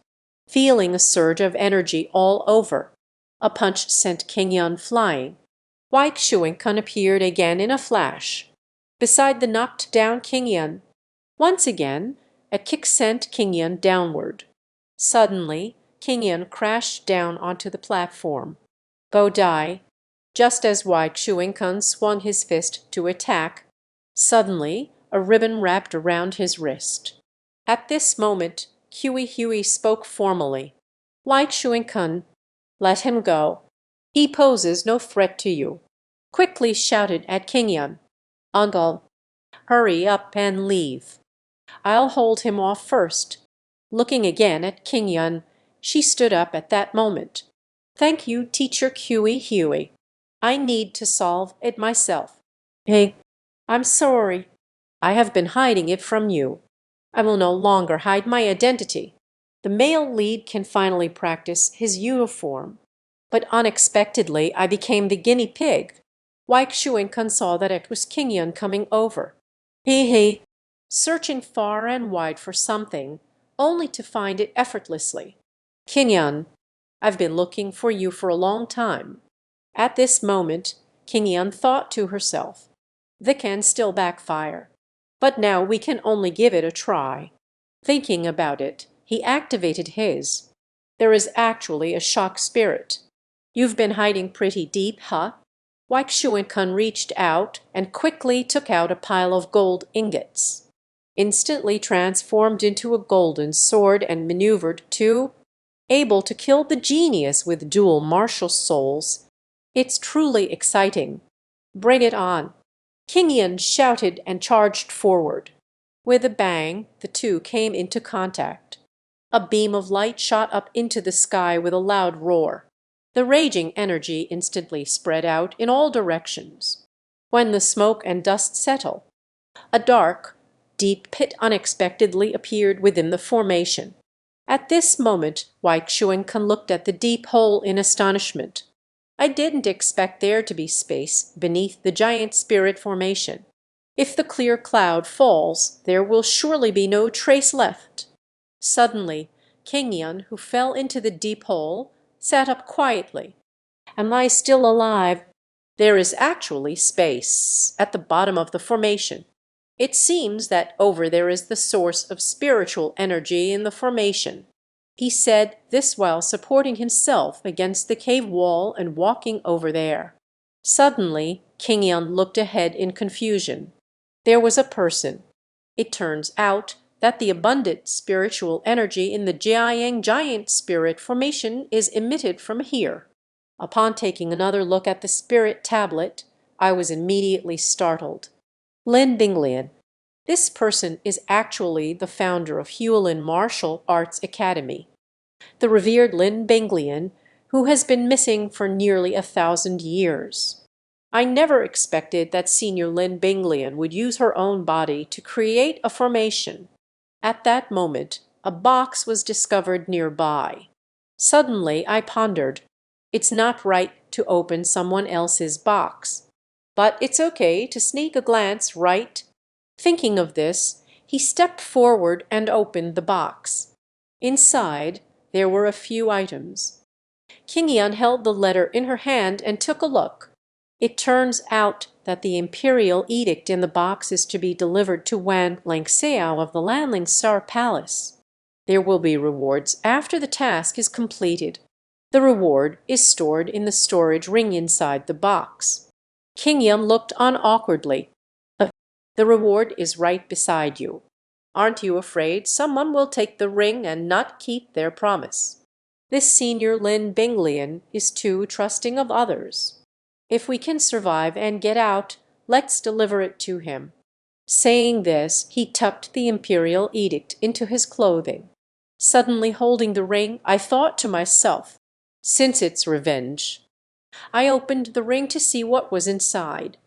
Feeling a surge of energy all over, a punch sent King Yan flying. Wai Xuan appeared again in a flash, beside the knocked down King Yan. Once again, a kick sent King Yan downward. Suddenly, King Yan crashed down onto the platform. Go die. Just as Wai Xuan swung his fist to attack, suddenly a ribbon wrapped around his wrist. At this moment, Huey spoke formally. "Wai Xuan, let him go. He poses no threat to you." Quickly shouted at King Yan, "Uncle, hurry up and leave. I'll hold him off first." Looking again at King Yan, she stood up at that moment. "Thank you, Teacher Huey. I need to solve it myself. Hey, I'm sorry. I have been hiding it from you. I will no longer hide my identity." The male lead can finally practice his uniform. But unexpectedly, I became the guinea pig. Wai Xuan saw that it was King Yan coming over. He, searching far and wide for something, only to find it effortlessly. "King Yan, I've been looking for you for a long time. At this moment, King Yun thought to herself, "They can still backfire, but now we can only give it a try." Thinking about it, he activated his. There is actually a shock spirit. "You've been hiding pretty deep, huh?" Wai Kun reached out and quickly took out a pile of gold ingots. Instantly transformed into a golden sword and maneuvered to, able to kill the genius with dual martial souls. It's truly exciting. Bring it on. King Yin shouted and charged forward. With a bang, the two came into contact. A beam of light shot up into the sky with a loud roar. The raging energy instantly spread out in all directions. When the smoke and dust settle, a dark, deep pit unexpectedly appeared within the formation. At this moment, Wai Kun looked at the deep hole in astonishment. "I didn't expect there to be space beneath the giant spirit formation. If the clear cloud falls, there will surely be no trace left." Suddenly, King Yun, who fell into the deep hole, sat up quietly. "Am I still alive?" "There is actually space at the bottom of the formation. It seems that over there is the source of spiritual energy in the formation." He said this while supporting himself against the cave wall and walking over there. Suddenly, King Yun looked ahead in confusion. There was a person. It turns out that the abundant spiritual energy in the Jiayang giant spirit formation is emitted from here. Upon taking another look at the spirit tablet, I was immediately startled. Lin Binglian. This person is actually the founder of Huelin Martial Arts Academy. The revered Lin Binglian, who has been missing for nearly 1,000 years. I never expected that Senior Lin Binglian would use her own body to create a formation. At that moment, a box was discovered nearby. Suddenly, I pondered, it's not right to open someone else's box. But it's okay to sneak a glance, right? Thinking of this, he stepped forward and opened the box. Inside, there were a few items. King Yan held the letter in her hand and took a look. It turns out that the imperial edict in the box is to be delivered to Wan Langxiao of the Lanling Sar Palace. There will be rewards after the task is completed. The reward is stored in the storage ring inside the box. King Yan looked on awkwardly. The reward is right beside you. Aren't you afraid someone will take the ring and not keep their promise? This Senior Lin Binglian is too trusting of others. If we can survive and get out, let's deliver it to him." Saying this, he tucked the imperial edict into his clothing. Suddenly holding the ring, I thought to myself, since it's revenge. I opened the ring to see what was inside.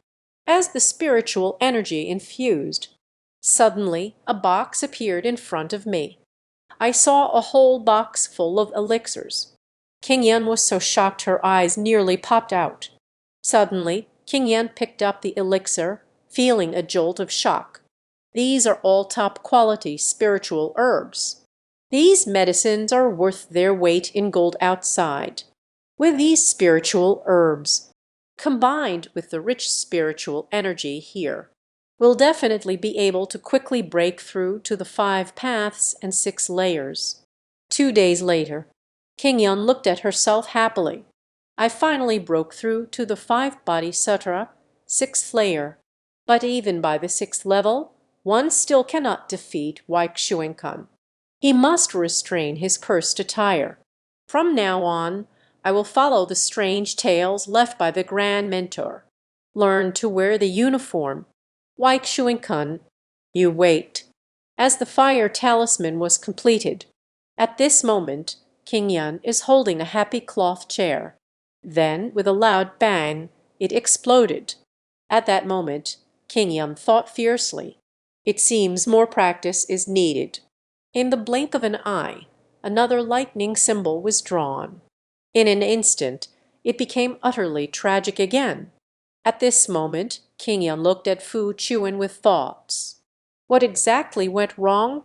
As the spiritual energy infused, suddenly a box appeared in front of me. I saw a whole box full of elixirs. King Yan was so shocked her eyes nearly popped out. Suddenly, King Yan picked up the elixir, feeling a jolt of shock. These are all top-quality spiritual herbs. These medicines are worth their weight in gold outside. With these spiritual herbs, combined with the rich spiritual energy here, we'll definitely be able to quickly break through to the 5 paths and 6 layers. 2 days later, King Yun looked at herself happily. I finally broke through to the 5 Bodhisattva, 6th layer. But even by the 6th level, one still cannot defeat Wai Kun. He must restrain his cursed attire. From now on, I will follow the strange tales left by the Grand Mentor. Learn to wear the uniform. Wai Kun, you wait. As the fire talisman was completed, at this moment, King Yun is holding a happy cloth chair. Then, with a loud bang, it exploded. At that moment, King Yun thought fiercely. It seems more practice is needed. In the blink of an eye, another lightning symbol was drawn. In an instant, it became utterly tragic again. At this moment, King Yun looked at Fu Chuan with thoughts. What exactly went wrong?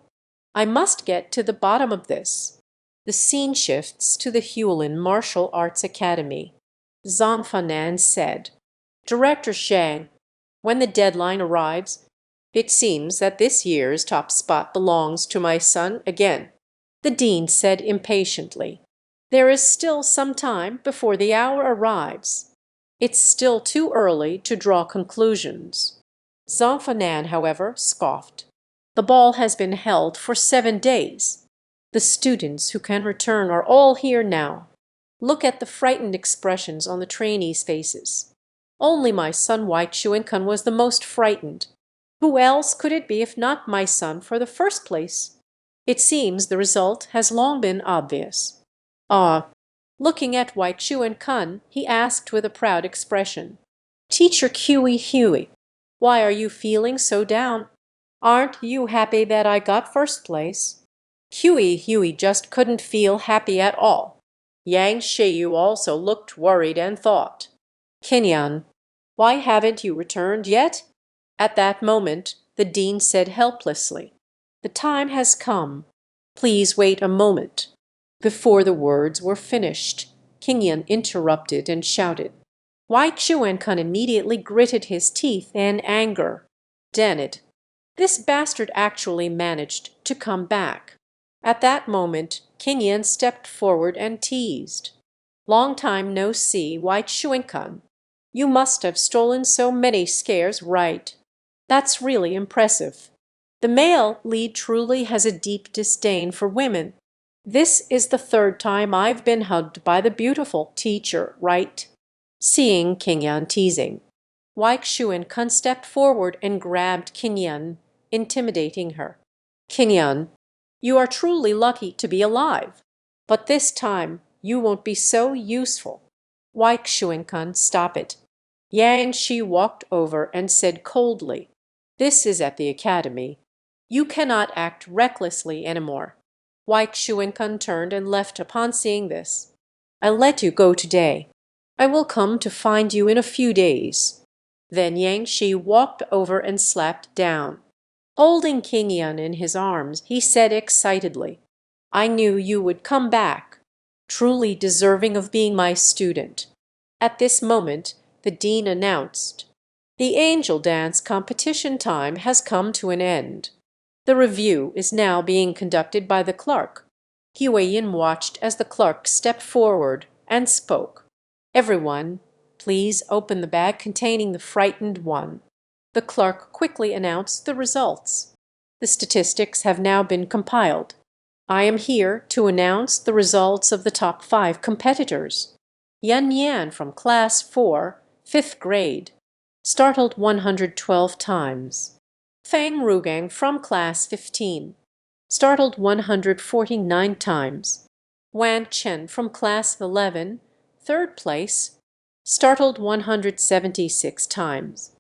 I must get to the bottom of this. The scene shifts to the Huelin Martial Arts Academy. Zhang Fanan said. Director Shang, when the deadline arrives, it seems that this year's top spot belongs to my son again, the dean said impatiently. There is still some time before the hour arrives. It's still too early to draw conclusions. Zhang Fanan, however, scoffed. The ball has been held for 7 days. The students who can return are all here now. Look at the frightened expressions on the trainees' faces. Only my son Wai Chuan-kun was the most frightened. Who else could it be if not my son for the first place? It seems the result has long been obvious. Ah, looking at Wai Chuan-kun, he asked with a proud expression, Teacher Huey, why are you feeling so down? Aren't you happy that I got first place? Huey just couldn't feel happy at all. Yang Shiyu also looked worried and thought, Kinyan, why haven't you returned yet? At that moment, the dean said helplessly, The time has come. Please wait a moment. Before the words were finished, Kinyan interrupted and shouted. Wai Chuan-kun immediately gritted his teeth in anger. Damn it! This bastard actually managed to come back. At that moment, Kinyan stepped forward and teased. Long time no see, Wai Chuan-kun. You must have stolen so many scares right. That's really impressive. The male lead truly has a deep disdain for women. This is the 3rd time I've been hugged by the beautiful teacher, right? Seeing Kinyan teasing, Wai Chuan-kun stepped forward and grabbed Kinyan, intimidating her. Kinyan, you are truly lucky to be alive, but this time you won't be so useful. Wai Chuan-kun, stop it. Yang Shi walked over and said coldly, This is at the academy. You cannot act recklessly anymore. Wai Chuan-kun turned and left upon seeing this. I'll let you go today. I will come to find you in a few days. Then Yang Shi walked over and slapped down. Holding Kinyan in his arms, he said excitedly, I knew you would come back, truly deserving of being my student. At this moment, the dean announced, The angel dance competition time has come to an end. The review is now being conducted by the clerk. Huiyin watched as the clerk stepped forward and spoke. Everyone, please open the bag containing the frightened one. The clerk quickly announced the results. The statistics have now been compiled. I am here to announce the results of the top 5 competitors. Yan Yan from Class 4, 5th grade, startled 112 times. Fang Rugang from Class 15, startled 149 times. Wan Chen from Class 11, 3rd place, startled 176 times.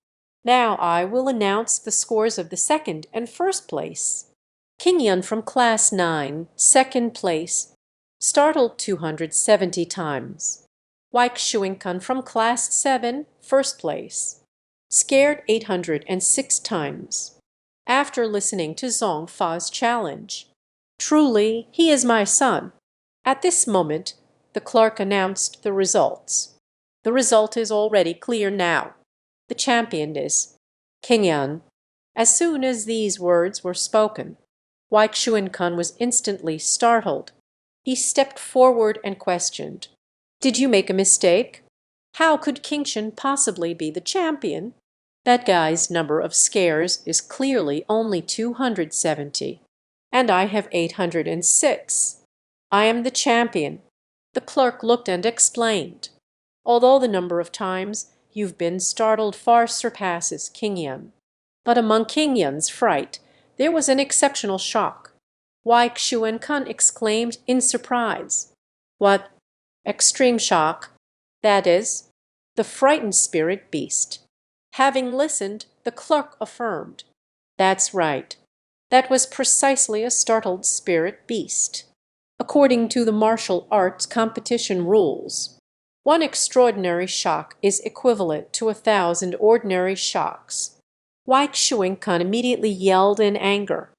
Now I will announce the scores of the 2nd and 1st place. Kinyan from Class 9, 2nd place, startled 270 times. Wai Chuan-kun from Class 7, 1st place, scared 806 times. After listening to Zhong Fa's challenge, Truly, he is my son. At this moment, the clerk announced the results. The result is already clear now. The champion is Kinyan. As soon as these words were spoken, Wai Chuan-kun was instantly startled. He stepped forward and questioned, Did you make a mistake? How could Kingshan possibly be the champion? That guy's number of scares is clearly only 270, and I have 806. I am the champion. The clerk looked and explained. Although the number of times you've been startled far surpasses Kinyan. But among Kinyan's fright, there was an exceptional shock. Wai Chuan-kun exclaimed in surprise. What? Extreme shock? That is, the frightened spirit beast. Having listened, the clerk affirmed, That's right. That was precisely a startled spirit beast. According to the martial arts competition rules, one extraordinary shock is equivalent to 1,000 ordinary shocks. Wai Chuan-kun immediately yelled in anger.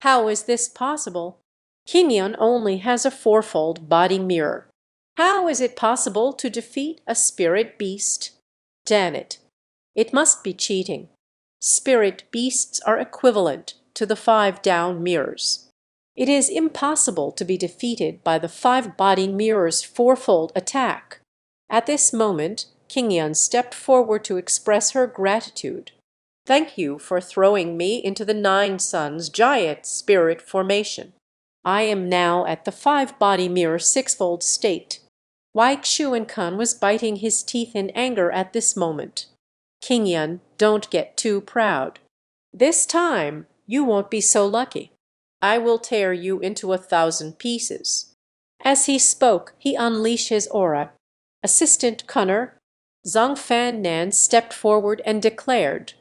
How is this possible? Kinyan only has a 4-fold body mirror. How is it possible to defeat a spirit beast? Damn it. It must be cheating. Spirit beasts are equivalent to the 5 down mirrors. It is impossible to be defeated by the 5 body mirror's fourfold attack. At this moment, King Yun stepped forward to express her gratitude. Thank you for throwing me into the 9 suns giant spirit formation. I am now at the 5 body mirror 6-fold state. Wai Xuan was biting his teeth in anger at this moment. King Yun, don't get too proud. This time, you won't be so lucky. I will tear you into 1,000 pieces. As he spoke, he unleashed his aura. Assistant Cunner, Zhang Fan Nan stepped forward and declared,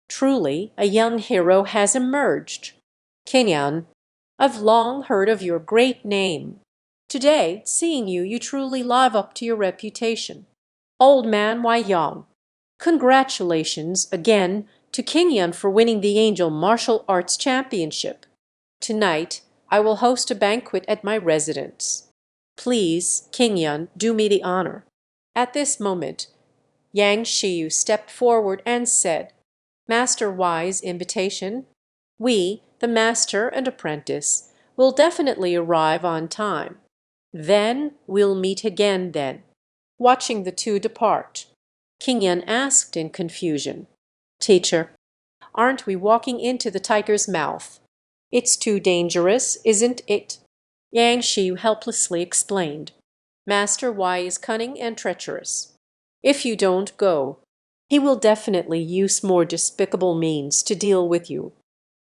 truly, a young hero has emerged. King Yun, I've long heard of your great name. Today, seeing you, you truly live up to your reputation. Old man Wai Yang, congratulations again to King Yun for winning the Angel Martial Arts Championship. Tonight, I will host a banquet at my residence. Please, King Yun, do me the honor. At this moment, Yang Shiyu stepped forward and said, Master Wai's invitation? We, the master and apprentice, will definitely arrive on time. Then we'll meet again then. Watching the two depart, King Yun asked in confusion, Teacher, aren't we walking into the tiger's mouth? It's too dangerous, isn't it? Yang Shi helplessly explained, Master Wai is cunning and treacherous. If you don't go, he will definitely use more despicable means to deal with you.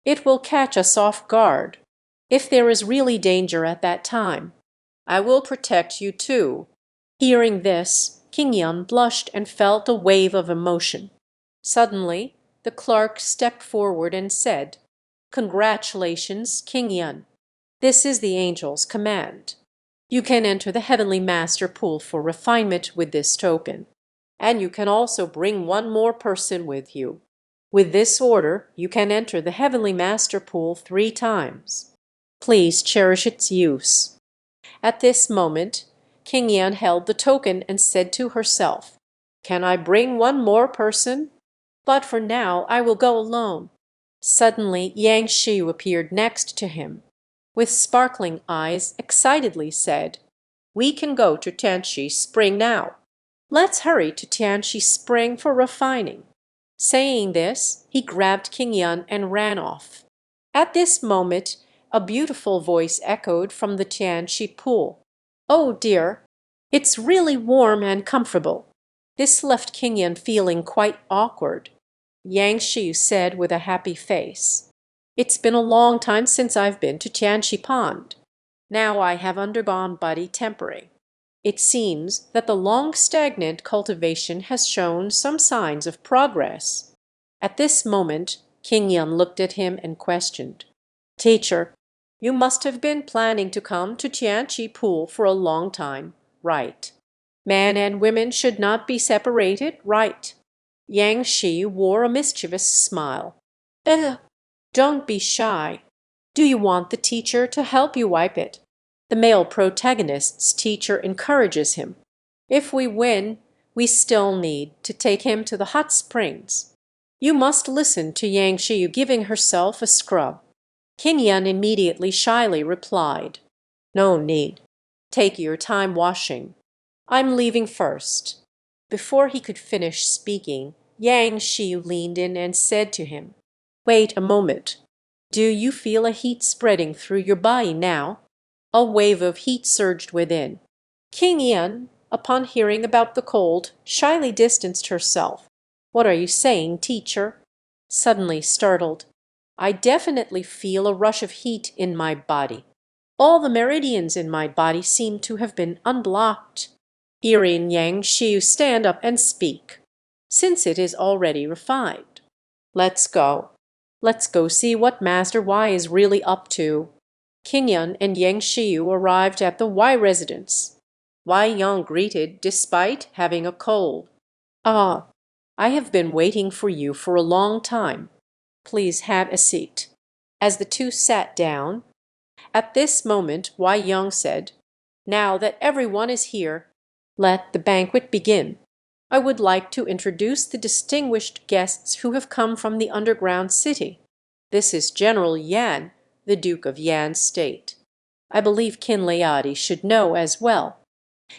It will catch us off guard. If there is really danger at that time, I will protect you too. Hearing this, King Yun blushed and felt a wave of emotion. Suddenly, the clerk stepped forward and said, Congratulations, King Yun. This is the angel's command. You can enter the Heavenly Master Pool for refinement with this token. And you can also bring one more person with you. With this order, you can enter the Heavenly Master Pool 3 times. Please cherish its use. At this moment, King Yan held the token and said to herself, Can I bring one more person? But for now, I will go alone. Suddenly, Yang Shiyu appeared next to him. With sparkling eyes, excitedly said, We can go to Tianxi Spring now. Let's hurry to Tianxi Spring for refining. Saying this, he grabbed King Yun and ran off. At this moment, a beautiful voice echoed from the Tianxi pool. Oh dear, it's really warm and comfortable. This left King Yun feeling quite awkward. Yang Shi said with a happy face, It's been a long time since I've been to Tianxi Pond. Now I have undergone body tempering. It seems that the long stagnant cultivation has shown some signs of progress. At this moment, King Yun looked at him and questioned, Teacher, you must have been planning to come to Tianxi Pool for a long time, right? Men and women should not be separated, right? Yang Shi wore a mischievous smile. Don't be shy. Do you want the teacher to help you wipe it? The male protagonist's teacher encourages him. If we win, we still need to take him to the hot springs. You must listen to Yang Shi giving herself a scrub. King Yun immediately shyly replied, No need. Take your time washing. I'm leaving first. Before he could finish speaking, Yang Shi leaned in and said to him, Wait a moment. Do you feel a heat spreading through your body now? A wave of heat surged within. King Yun, upon hearing about the cold, shyly distanced herself. What are you saying, teacher? Suddenly startled. I definitely feel a rush of heat in my body. All the meridians in my body seem to have been unblocked. Hearing Yang Shi stand up and speak, since it is already refined. Let's go. Let's go see what Master Wai is really up to. King Yun and Yang Shiyu arrived at the Wai residence. Wai Yang greeted despite having a cold. Ah, I have been waiting for you for a long time. Please have a seat. As the two sat down, at this moment Wai Yang said, Now that everyone is here, let the banquet begin. I would like to introduce the distinguished guests who have come from the underground city. This is General Yan, the Duke of Yan's state. I believe Kinleadi should know as well."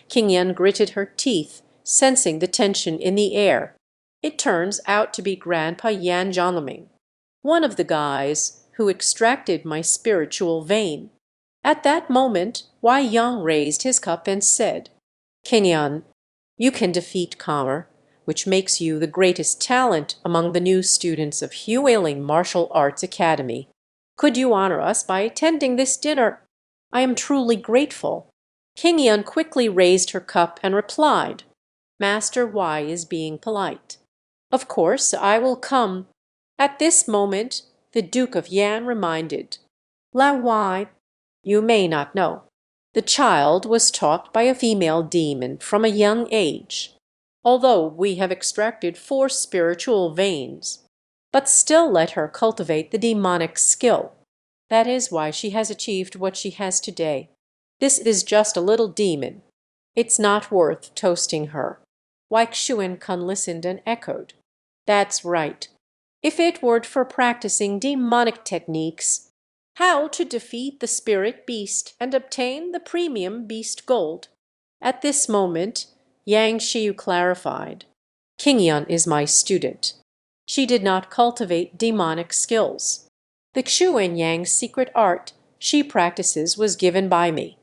King Yan gritted her teeth, sensing the tension in the air. It turns out to be Grandpa Yan Zhongming, one of the guys who extracted my spiritual vein. At that moment, Wei Yang raised his cup and said, "Kinyan, you can defeat Kamer, which makes you the greatest talent among the new students of Huailing Martial Arts Academy. Could you honor us by attending this dinner? I am truly grateful." King Yan quickly raised her cup and replied, "Master Wei is being polite. Of course I will come." At this moment, the Duke of Yan reminded, "Lao Wei, you may not know. The child was taught by a female demon from a young age. Although we have extracted 4 spiritual veins, but still let her cultivate the demonic skill. That is why she has achieved what she has today. This is just a little demon. It's not worth toasting her." Wai Kun listened and echoed, "That's right. If it weren't for practicing demonic techniques, how to defeat the spirit beast and obtain the premium beast gold." At this moment, Yang Shiyu clarified, "King Yan is my student. She did not cultivate demonic skills. The Xuen Yang's secret art she practices was given by me.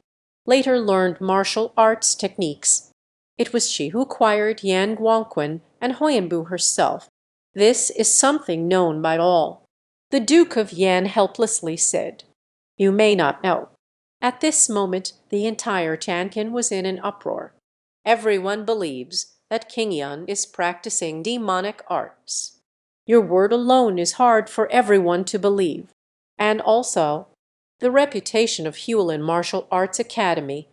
Later learned martial arts techniques. It was she who acquired Yan Guangqun and Huyanbu herself. This is something known by all." The Duke of Yan helplessly said, "You may not know." At this moment the entire Chankin was in an uproar. Everyone believes that King Yan is practicing demonic arts. Your word alone is hard for everyone to believe. And also, the reputation of Huelin Martial Arts Academy.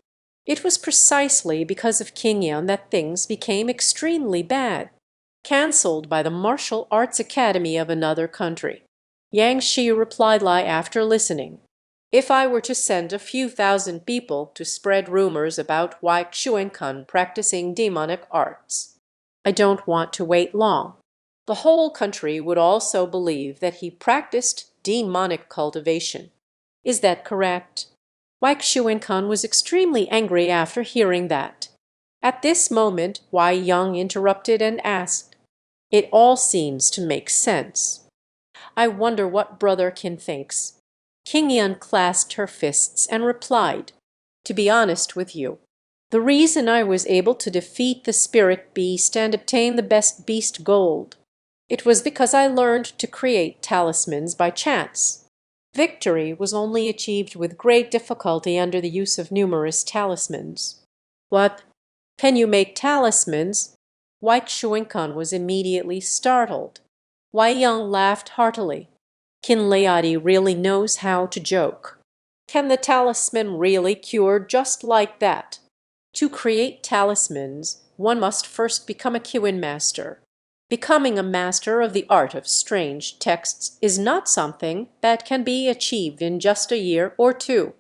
It was precisely because of King Yan that things became extremely bad, cancelled by the Martial Arts Academy of another country. Yang Shi replied after listening, "If I were to send a few thousand people to spread rumors about Wai Kun practicing demonic arts, I don't want to wait long. The whole country would also believe that he practiced demonic cultivation. Is that correct?" Wai Kun was extremely angry after hearing that. At this moment, Wei Yang interrupted and asked, "It all seems to make sense. I wonder what Brother Qin thinks." King Yan clasped her fists and replied, "To be honest with you, the reason I was able to defeat the spirit beast and obtain the best beast gold, it was because I learned to create talismans by chance. Victory was only achieved with great difficulty under the use of numerous talismans." "What? Can you make talismans?" Wai Kun was immediately startled. Wei Yang laughed heartily. "Kinleadi really knows how to joke. Can the talisman really cure just like that? To create talismans, one must first become a Kiwin master. Becoming a master of the art of strange texts is not something that can be achieved in just a year or 2.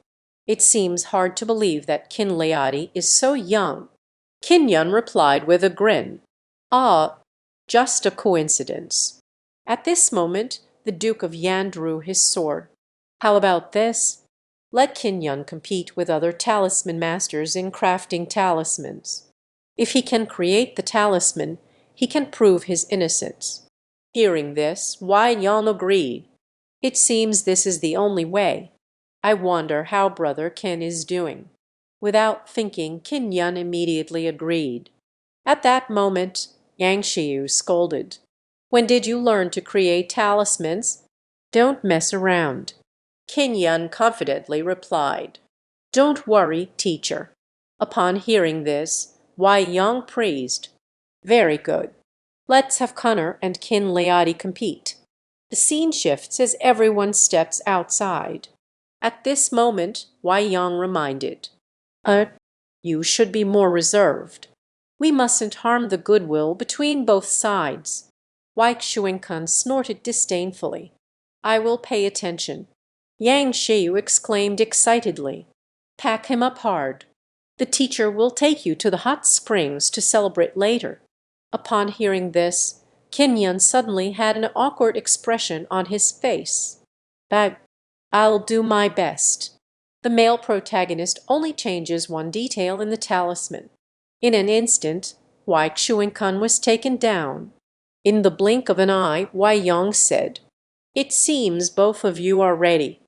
It seems hard to believe that Kinleadi is so young." Kin Yun replied with a grin, "Ah, just a coincidence." At this moment, the Duke of Yan drew his sword. "How about this? Let Kin Yun compete with other talisman masters in crafting talismans. If he can create the talisman, he can prove his innocence." Hearing this, Wei Yan agreed. "It seems this is the only way. I wonder how Brother Ken is doing." Without thinking, Kin Yun immediately agreed. At that moment, Yang Shiyu scolded, "When did you learn to create talismans? Don't mess around." Kin Yun confidently replied, "Don't worry, teacher." Upon hearing this, Wei Yang praised, "Very good. Let's have Connor and Kinleadi compete." The scene shifts as everyone steps outside. At this moment, Wei Yang reminded, You should be more reserved. We mustn't harm the goodwill between both sides." Wai Kun snorted disdainfully. "I will pay attention." Yang Shiyu exclaimed excitedly, "Pack him up hard." The teacher will take you to the hot springs to celebrate later." Upon hearing this, Kinyan suddenly had an awkward expression on his face. "Bag, I'll do my best." The male protagonist only changes one detail in the talisman. In an instant, Wai Chuen-kun was taken down. In the blink of an eye, Wai Yong said, "It seems both of you are ready.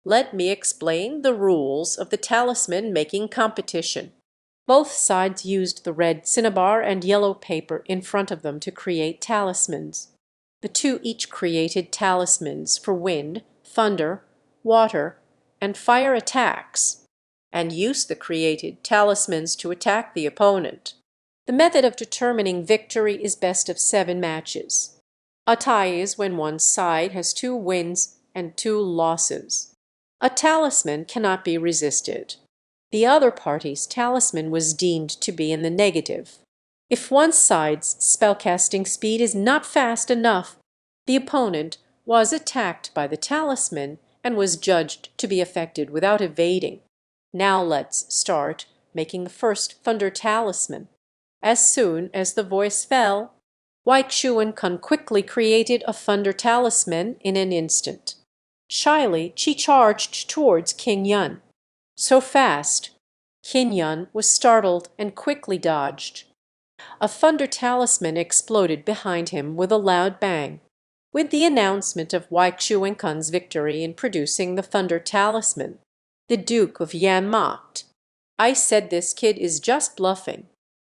Let me explain the rules of the talisman making competition." Both sides used the red cinnabar and yellow paper in front of them to create talismans. The two each created talismans for wind, thunder, water, and fire attacks, and used the created talismans to attack the opponent. The method of determining victory is best of 7 matches. A tie is when one side has 2 wins and 2 losses. A talisman cannot be resisted. The other party's talisman was deemed to be in the negative. If one side's spellcasting speed is not fast enough, the opponent was attacked by the talisman and was judged to be affected without evading. Now let's start making the first thunder talisman. As soon as the voice fell, Wai Chuen-kun quickly created a thunder talisman in an instant. Shyly, she charged towards King Yun. So fast, Kin Yun was startled and quickly dodged. A thunder talisman exploded behind him with a loud bang. With the announcement of Wai Chuen-kun's victory in producing the thunder talisman, the Duke of Yan mocked. "I said this kid is just bluffing.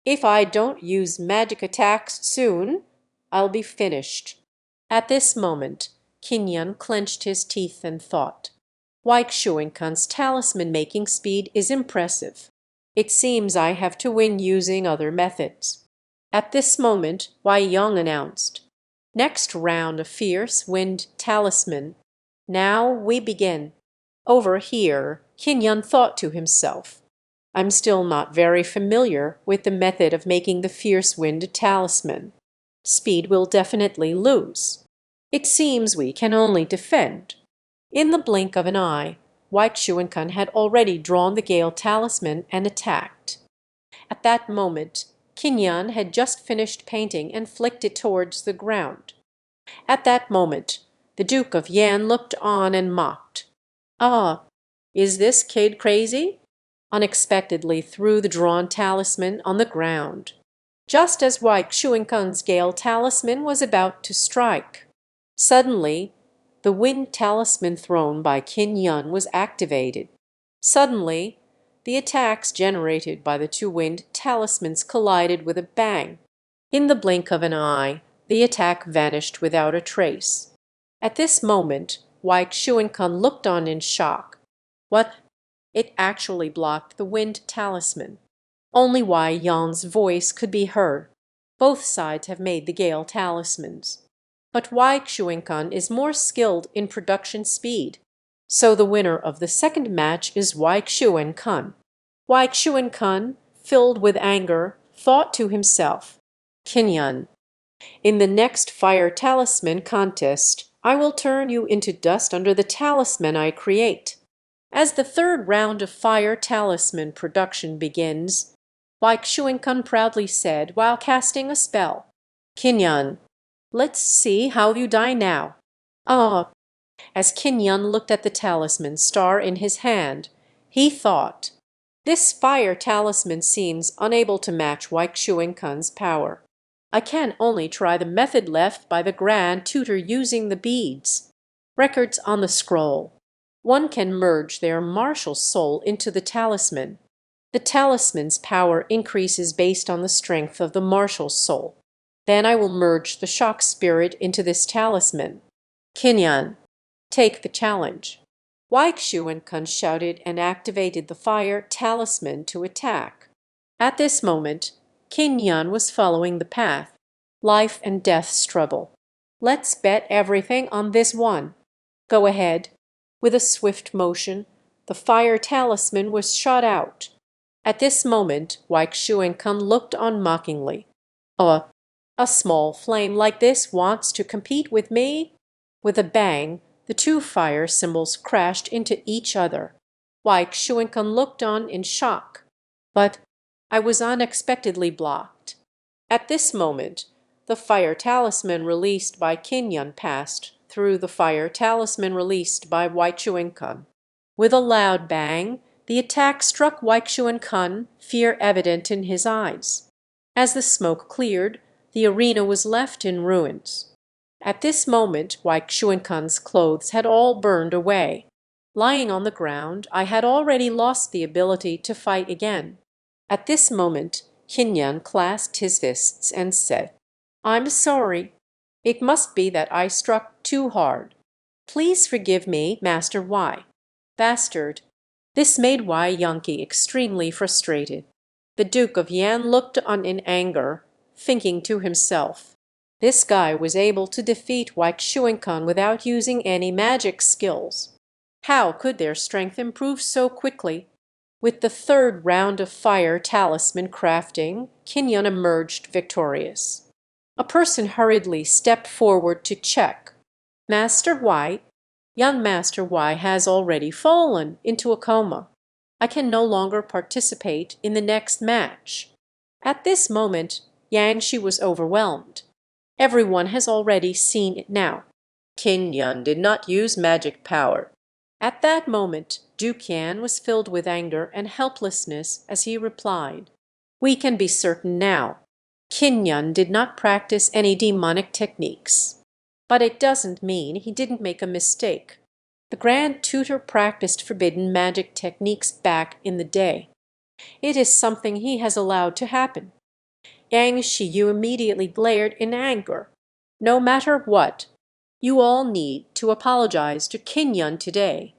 If I don't use magic attacks soon, I'll be finished." At this moment, Kin Yun clenched his teeth and thought, "Wai Chuen-kun's talisman-making speed is impressive. It seems I have to win using other methods." At this moment, Wai Yong announced, "Next round of fierce wind talisman. Now we begin." Over here, Kin Yun thought to himself, "I'm still not very familiar with the method of making the fierce wind talisman. Speed will definitely lose. It seems we can only defend." In the blink of an eye, Wai Chuen-kun had already drawn the gale talisman and attacked. At that moment, Kin Yan had just finished painting and flicked it towards the ground. At that moment, the Duke of Yan looked on and mocked. "Ah, is this kid crazy?" Unexpectedly threw the drawn talisman on the ground, just as Wai Chuen-kun's gale talisman was about to strike. Suddenly, the wind talisman thrown by Kin Yun was activated. Suddenly, the attacks generated by the 2 wind talismans collided with a bang. In the blink of an eye, the attack vanished without a trace. At this moment, Wai Chuen-kun looked on in shock. What? It actually blocked the wind talisman. Only Wai Yong's voice could be heard. Both sides have made the gale talismans. But Wai Chuen-kun is more skilled in production speed. So the winner of the second match is Wai Chuen-kun. Wai Chuen-kun, filled with anger, thought to himself, "Kin Yun, in the next fire talisman contest, I will turn you into dust under the talisman I create." As the third round of fire talisman production begins, Wai Chuen-kun proudly said while casting a spell, "Kin Yun, let's see how you die now." Ah! As Kin Yun looked at the talisman star in his hand, he thought, "This fire talisman seems unable to match Wai Chuen-kun's power. I can only try the method left by the grand tutor using the beads. Records on the scroll. One can merge their martial soul into the talisman. The talisman's power increases based on the strength of the martial soul. Then I will merge the shock spirit into this talisman. Kin Yun, take the challenge." Wai Chuen-kun shouted and activated the fire talisman to attack. At this moment, Kin Yun was following the path. Life and death struggle. "Let's bet everything on this one." "Go ahead." With a swift motion, the fire talisman was shot out. At this moment, Wai Chuen-kun looked on mockingly. "A small flame like this wants to compete with me?" With a bang, the 2 fire symbols crashed into each other. Wai Chuen-kun looked on in shock. But I was unexpectedly blocked. At this moment, the fire talisman released by Kinyon passed through the fire talisman released by Waichuan. With a loud bang, the attack struck Waichuan, fear evident in his eyes. As the smoke cleared, the arena was left in ruins. At this moment Waichuan's clothes had all burned away. Lying on the ground, I had already lost the ability to fight again. At this moment Kinyan clasped his fists and said, "I'm sorry. It must be that I struck too hard. Please forgive me, Master Y." Bastard. This made Wei Yunqi extremely frustrated. The Duke of Yan looked on in anger, thinking to himself, "This guy was able to defeat Weixuan without using any magic skills. How could their strength improve so quickly?" With the third round of fire talisman crafting, Kinyon emerged victorious. A person hurriedly stepped forward to check. "Master Y, young Master Y has already fallen into a coma. I can no longer participate in the next match." At this moment, Yang Shi was overwhelmed. Everyone has already seen it now. Kinyon did not use magic power. At that moment, Duke Yan was filled with anger and helplessness as he replied, "We can be certain now. Kinyon did not practice any demonic techniques. But it doesn't mean he didn't make a mistake. The Grand Tutor practiced forbidden magic techniques back in the day. It is something he has allowed to happen." Yang Shiyu immediately glared in anger. "No matter what, you all need to apologize to Kinyon today."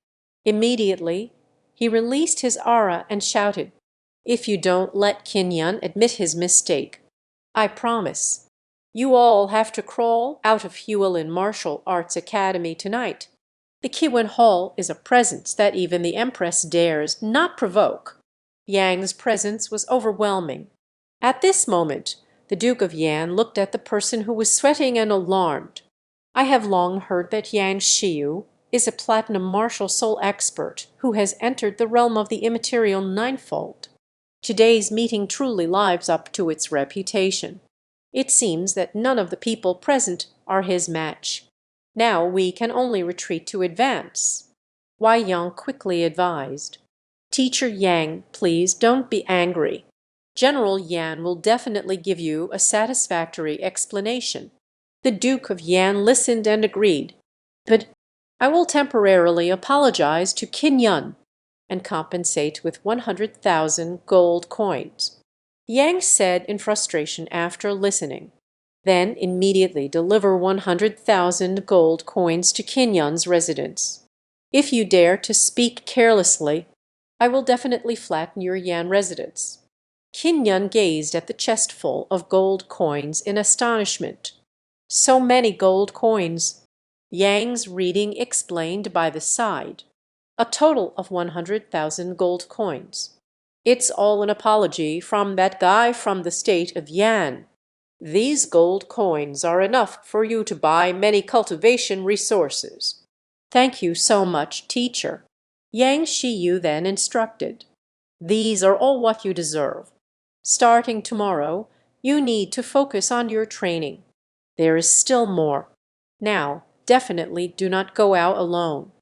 Immediately, he released his aura and shouted, "If you don't let Kinyon admit his mistake, I promise you all have to crawl out of Huelin Martial Arts Academy tonight. The Kiwen Hall is a presence that even the Empress dares not provoke." Yang's presence was overwhelming. At this moment, the Duke of Yan looked at the person who was sweating and alarmed. "I have long heard that Yang Shiyu is a platinum martial soul expert who has entered the realm of the immaterial ninefold. Today's meeting truly lives up to its reputation. It seems that none of the people present are his match. Now we can only retreat to advance." Wei Yang quickly advised, "Teacher Yang, please don't be angry. General Yan will definitely give you a satisfactory explanation." The Duke of Yan listened and agreed. "But I will temporarily apologize to Kinyon and compensate with 100,000 gold coins." Yang said in frustration after listening. "Then immediately deliver 100,000 gold coins to Kinyon's residence. If you dare to speak carelessly, I will definitely flatten your Yan residence." Kinyon gazed at the chestful of gold coins in astonishment. So many gold coins! Yang's reading explained by the side. A total of 100,000 gold coins. "It's all an apology from that guy from the state of Yan. These gold coins are enough for you to buy many cultivation resources." "Thank you so much, teacher." Yang Shiyu then instructed, "These are all what you deserve. Starting tomorrow, you need to focus on your training. There is still more. Now, definitely do not go out alone."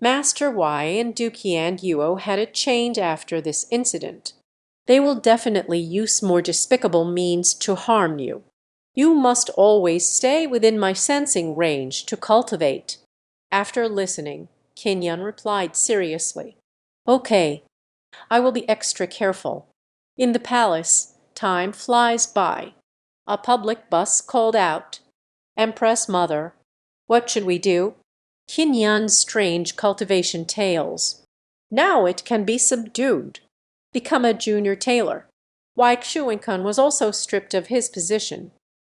Master Wei and Duke Yan Yuo had a change after this incident. "They will definitely use more despicable means to harm you. You must always stay within my sensing range to cultivate." After listening, Kinyon replied seriously, "Okay, I will be extra careful." In the palace, time flies by. A public bus called out, "Empress Mother, what should we do?" Kinyon's strange cultivation tales. Now it can be subdued. Become a junior tailor. Weixuan was also stripped of his position.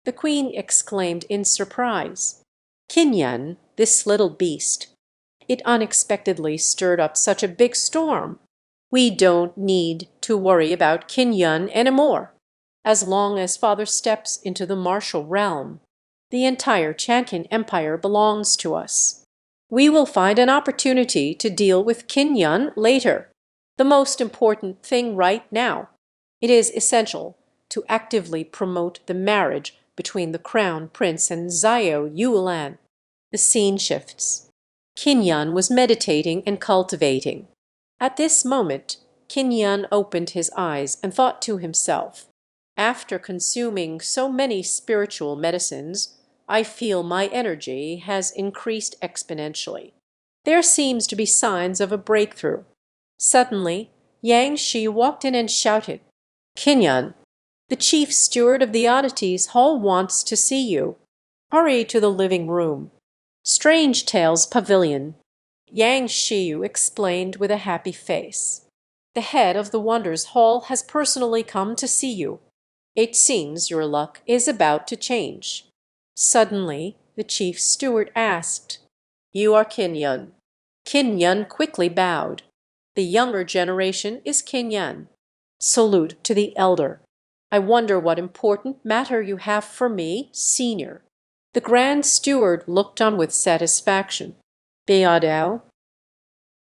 The queen exclaimed in surprise, "Kinyon, this little beast. It unexpectedly stirred up such a big storm. We don't need to worry about Kinyon anymore. As long as father steps into the martial realm, the entire Chankin Empire belongs to us. We will find an opportunity to deal with Kinyon later. The most important thing right now It is essential to actively promote the marriage between the crown prince and Zhao Yulan. The scene shifts. Qin Yan was meditating and cultivating. At this moment, Qin Yan opened his eyes and thought to himself, "After consuming so many spiritual medicines, I feel my energy has increased exponentially. There seems to be signs of a breakthrough." Suddenly, Yang Shi walked in and shouted, "Qin Yan, the chief steward of the oddities hall wants to see you. Hurry to the living room. Strange Tales Pavilion." Yang Shiyu explained with a happy face. "The head of the Wonders Hall has personally come to see you. It seems your luck is about to change." Suddenly, the chief steward asked, "You are Qin Yun?" Qin Yun quickly bowed. "The younger generation is Qin Yan. Salute to the elder. I wonder what important matter you have for me, senior." The grand steward looked on with satisfaction. "Biadao,